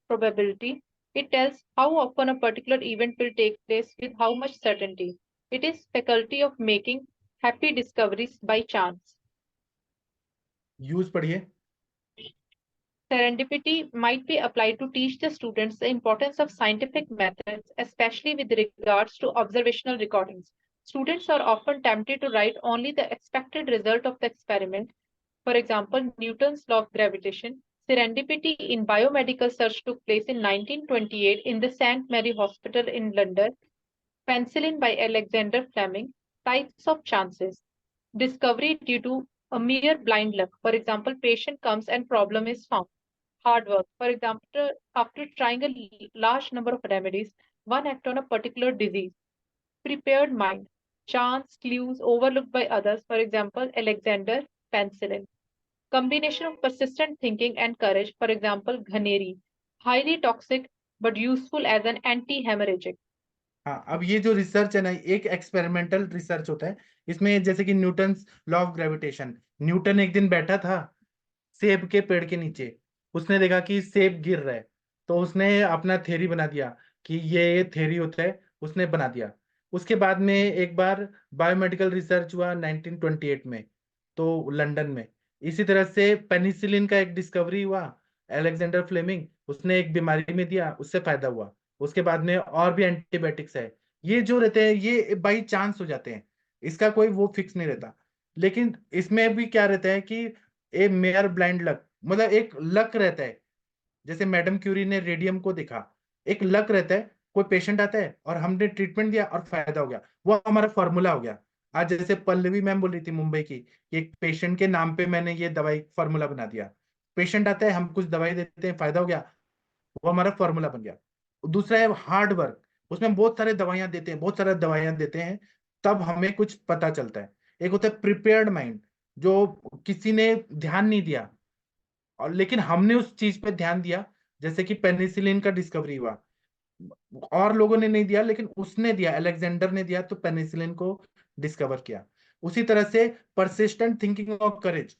G: probability. It tells how often a particular event will take place with how much certainty. It is faculty of making happy discoveries by chance.
A: Use पढ़िए।
G: Serendipity might be applied to teach the students the importance of scientific methods, especially with regards to observational recordings. Students are often tempted to write only the expected result of the experiment. For example, Newton's law of gravitation. Serendipity in biomedical search took place in 1928 in the St. Mary Hospital in London. Penicillin by Alexander Fleming. Types of chances. Discovery due to a mere blind luck. For example, patient comes and problem is found. Hard work. For example, after trying a large number of remedies, one act on a particular disease. Prepared mind. Chance, clues overlooked by others. For example, Alexander Penicillin. Combination of persistent thinking and courage. For example, Ghaneri. Highly toxic but useful as an anti-hemorrhagic.
A: हाँ अब ये जो research है ना, एक experimental research होता है। इसमें जैसे कि Newton law of gravitation, Newton एक दिन बैठा था सेब के पेड़ के नीचे, उसने देखा कि सेब गिर रहा है, तो उसने अपना थ्योरी बना दिया कि ये थ्योरी होता है, उसने बना दिया। उसके बाद में एक बार बायोमेडिकल रिसर्च हुआ 1928 में, तो लंदन में। इसी तरह से पेनिसिलिन का एक डिस्कवरी हुआ, अलेक्जेंडर फ्लेमिंग, उसने एक बीमारी में दिया, उससे फायदा हुआ। उसके बाद में और भी एंटीबायोटिक्स है। ये जो रहते हैं ये बाई चांस हो जाते हैं, इसका कोई वो फिक्स नहीं रहता। लेकिन इसमें भी क्या रहता है कि ए मेयर ब्लाइंड लक, मतलब एक लक रहता है। जैसे मैडम क्यूरी ने रेडियम को देखा, एक लक रहता है, कोई पेशेंट आता है और हमने ट्रीटमेंट दिया और फायदा हो गया, वो हमारा फॉर्मूला हो गया। आज जैसे पल्लवी मैम बोल रही थी मुंबई की, कि एक पेशेंट के नाम पे मैंने ये दवाई फॉर्मूला बना दिया। पेशेंट आता है, हम कुछ दवाई देते हैं, फायदा हो गया, वो हमारा फॉर्मूला बन गया। दूसरा है हार्ड वर्क, उसमें हम बहुत सारे दवाइयां देते हैं, बहुत सारा दवाइयां देते हैं, तब हमें कुछ पता चलता है। एक होता है प्रिपेयर्ड माइंड, जो किसी ने ध्यान नहीं दिया और लेकिन हमने उस चीज पे ध्यान दिया, जैसे कि पेनिसिलिन का डिस्कवरी हुआ, और लोगों ने नहीं दिया लेकिन उसने दिया, अलेक्जेंडर ने दिया, तो पेनिसिलिन को डिस्कवर किया। उसी तरह से परसिस्टेंट थिंकिंग और करेज,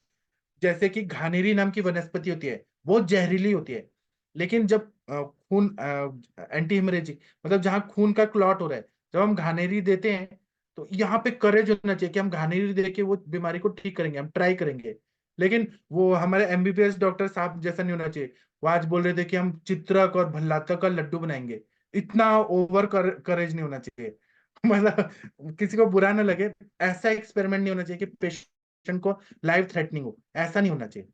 A: जैसे कि घानेरी नाम की वनस्पति होती है, वो जहरीली होती है, लेकिन जब खून एंटी हेमरेजिक मतलब जहां खून का क्लॉट हो रहा है, जब हम घानेरी देते हैं, तो यहाँ पे करेज होना चाहिए कि हम घानेरी दे के वो बीमारी को ठीक करेंगे, हम ट्राई करेंगे। लेकिन वो हमारे एमबीबीएस डॉक्टर साहब जैसा नहीं होना चाहिए। वो आज बोल रहे थे कि हम चित्रक और भल्लातक का लड्डू बनाएंगे, इतना ओवर करेज नहीं होना चाहिए। मतलब किसी को बुरा ना लगे, ऐसा एक्सपेरिमेंट नहीं होना चाहिए कि पेशेंट को लाइफ थ्रेटनिंग हो, ऐसा नहीं होना चाहिए।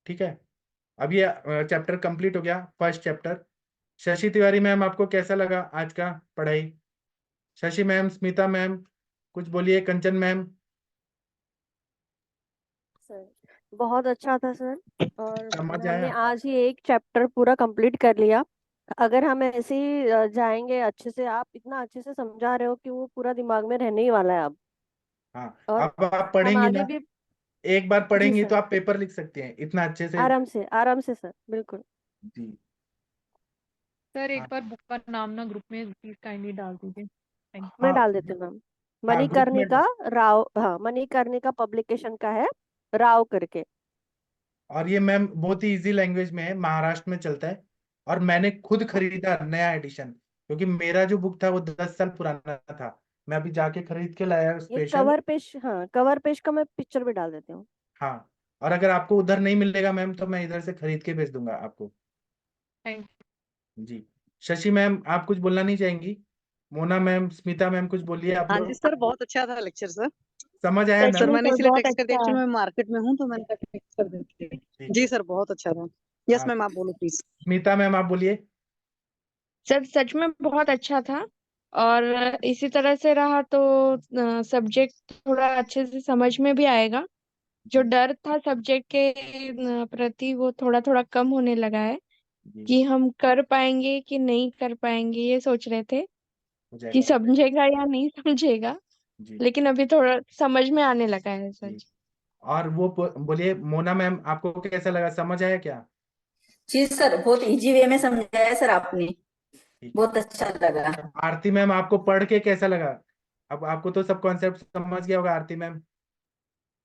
A: ठीक है, अब ये चैप्टर कंप्लीट हो गया, first chapter. Shashi Tiwari ma'am, आपको कैसा लगा आज का पढ़ाई? शशि मैम, स्मिता मैम, कुछ बोलिए। कंचन मैम,
E: बहुत अच्छा था सर, और
A: समझ
E: हमने
A: आया?
E: आज ही एक चैप्टर पूरा कंप्लीट कर लिया। अगर हम ऐसे ही जाएंगे अच्छे से, आप इतना अच्छे से समझा रहे हो कि वो पूरा दिमाग में रहने ही वाला है अब।
A: हाँ,
E: और
A: अब आप
E: हम
A: पढ़ेंगी
E: आगे
A: ना,
E: भी।
A: एक बार
E: जी
A: पढ़ेंगी
E: सर,
A: तो आप पेपर लिख सकती हैं इतना अच्छे से।
E: आराम से सर, बिल्कुल।
A: जी।
G: सर एक
A: हाँ
G: बार बुक का नाम ना ग्रुप में प्लीज काइंडली डाल दीजिए। थैंक
E: मैं
A: हाँ
E: डाल देती हूँ मैम।
A: हाँ, ग्रुप में
E: मणिकर्णिका राव, हाँ, मणिकर्णिका पब्लिकेशन का है, राव करके।
A: और ये मैम बहुत ही इजी लैंग्वेज में है, महाराष्ट्र में चलता है। और मैंने खुद खरीदा नया एडिशन, क्योंकि मेरा जो बुक था वो 10 साल पुराना था। मैं अभी जाके खरीद के लाया
E: ये
A: स्पेशल।
E: कवर पेज, हाँ, कवर पेज का मैं पिक्चर भी डाल देती हूँ।
A: हाँ, और अगर आपको उधर नहीं मिलेगा मैम तो मैं इधर से खरीद के भेज दूंगा आपको।
G: थैंक
A: जी। शशि मैम, आप कुछ बोलना नहीं चाहेंगी? मोना मैम, स्मिता मैम, कुछ बोलिए आप
B: हाँ जी
A: लोग।
B: सर, बहुत अच्छा था लेक्चर सर।
A: समझ आया
E: सच
B: सर
A: मैम?
E: में
B: मैंने
E: सर
B: इसलिए
E: बहुत
B: टेक्स्ट कर दिया,
E: अच्छा
B: एक्चुअली
E: है।
B: मैं मार्केट में हूँ तो मैंने कहा टेक्स्ट कर देती हूँ।
A: ठीक
B: जी
A: है।
B: सर, बहुत अच्छा था। यस
A: हाँ,
B: मैम, आप बोलो प्लीज।
A: स्मिता मैम आप बोलिए।
H: सर सच में बहुत अच्छा था। और इसी तरह से रहा तो सब्जेक्ट थोड़ा अच्छे से समझ में भी आएगा। जो
A: जी
H: डर था सब्जेक्ट के प्रति वो थोड़ा थोड़ा कम होने लगा है
A: जी,
H: कि हम कर पाएंगे कि नहीं कर पाएंगे, ये सोच रहे थे
A: हो
H: कि
A: जाएगा।
H: समझेगा या नहीं समझेगा।
A: जी
H: लेकिन अभी थोड़ा समझ में आने लगा है
A: जी।
H: सच।
A: और वो बोलिए मोना मैम, आपको कैसा लगा, समझ आया क्या?
D: जी सर, बहुत इजी वे में समझाया सर आपने,
A: ठीक है।
D: बहुत अच्छा लगा।
A: आरती मैम, आपको पढ़ के कैसा लगा? अब आपको तो सब कॉन्सेप्ट समझ गया होगा आरती मैम।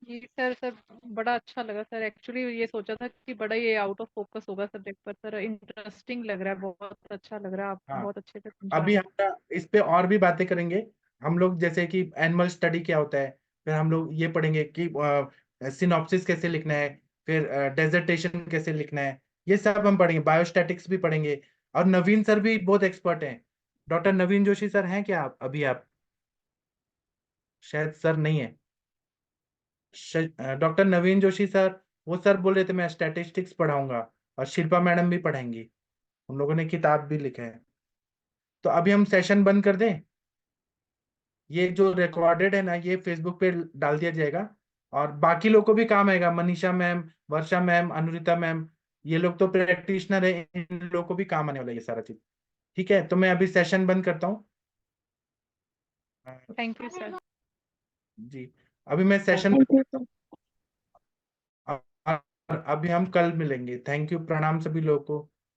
G: जी सर, सर बड़ा अच्छा लगा सर। एक्चुअली ये सोचा था कि बड़ा ये आउट ऑफ फोकस होगा सब्जेक्ट पर, सर इंटरेस्टिंग लग रहा है, बहुत अच्छा लग रहा है, आप
A: हाँ,
G: बहुत अच्छे से समझा
A: अभी
G: रहे
A: हम ना इस पे और भी बातें करेंगे। हम लोग जैसे कि एनिमल स्टडी क्या होता है, फिर हम लोग ये पढ़ेंगे कि सिनॉप्सिस कैसे लिखना है, फिर डेजर्टेशन कैसे लिखना है, ये सब हम पढ़ेंगे। बायोस्टैटिक्स भी पढ़ेंगे। और नवीन सर भी बहुत एक्सपर्ट हैं। डॉक्टर नवीन जोशी सर हैं क्या आप अभी? आप शायद सर नहीं है। डॉक्टर नवीन जोशी सर, वो सर बोल रहे थे मैं स्टैटिस्टिक्स पढ़ाऊंगा, और शिल्पा मैडम भी पढ़ाएंगी। उन लोगों ने किताब भी लिखा है। तो अभी हम सेशन बंद कर दें? ये जो रिकॉर्डेड है ना, ये फेसबुक पे डाल दिया जाएगा। और बाकी लोग को भी काम आएगा, मनीषा मैम, वर्षा मैम, अनुरिता मैम, ये लोग तो प्रैक्टिशनर है, इन लोगों को भी काम आने वाला है ये सारा चीज। ठीक है, तो मैं अभी सेशन बंद करता हूँ।
G: Thank you sir.
A: जी, अभी मैं सेशन
H: थैंक यू सर।
A: अभी हम कल मिलेंगे। थैंक यू, प्रणाम सभी लोगों को।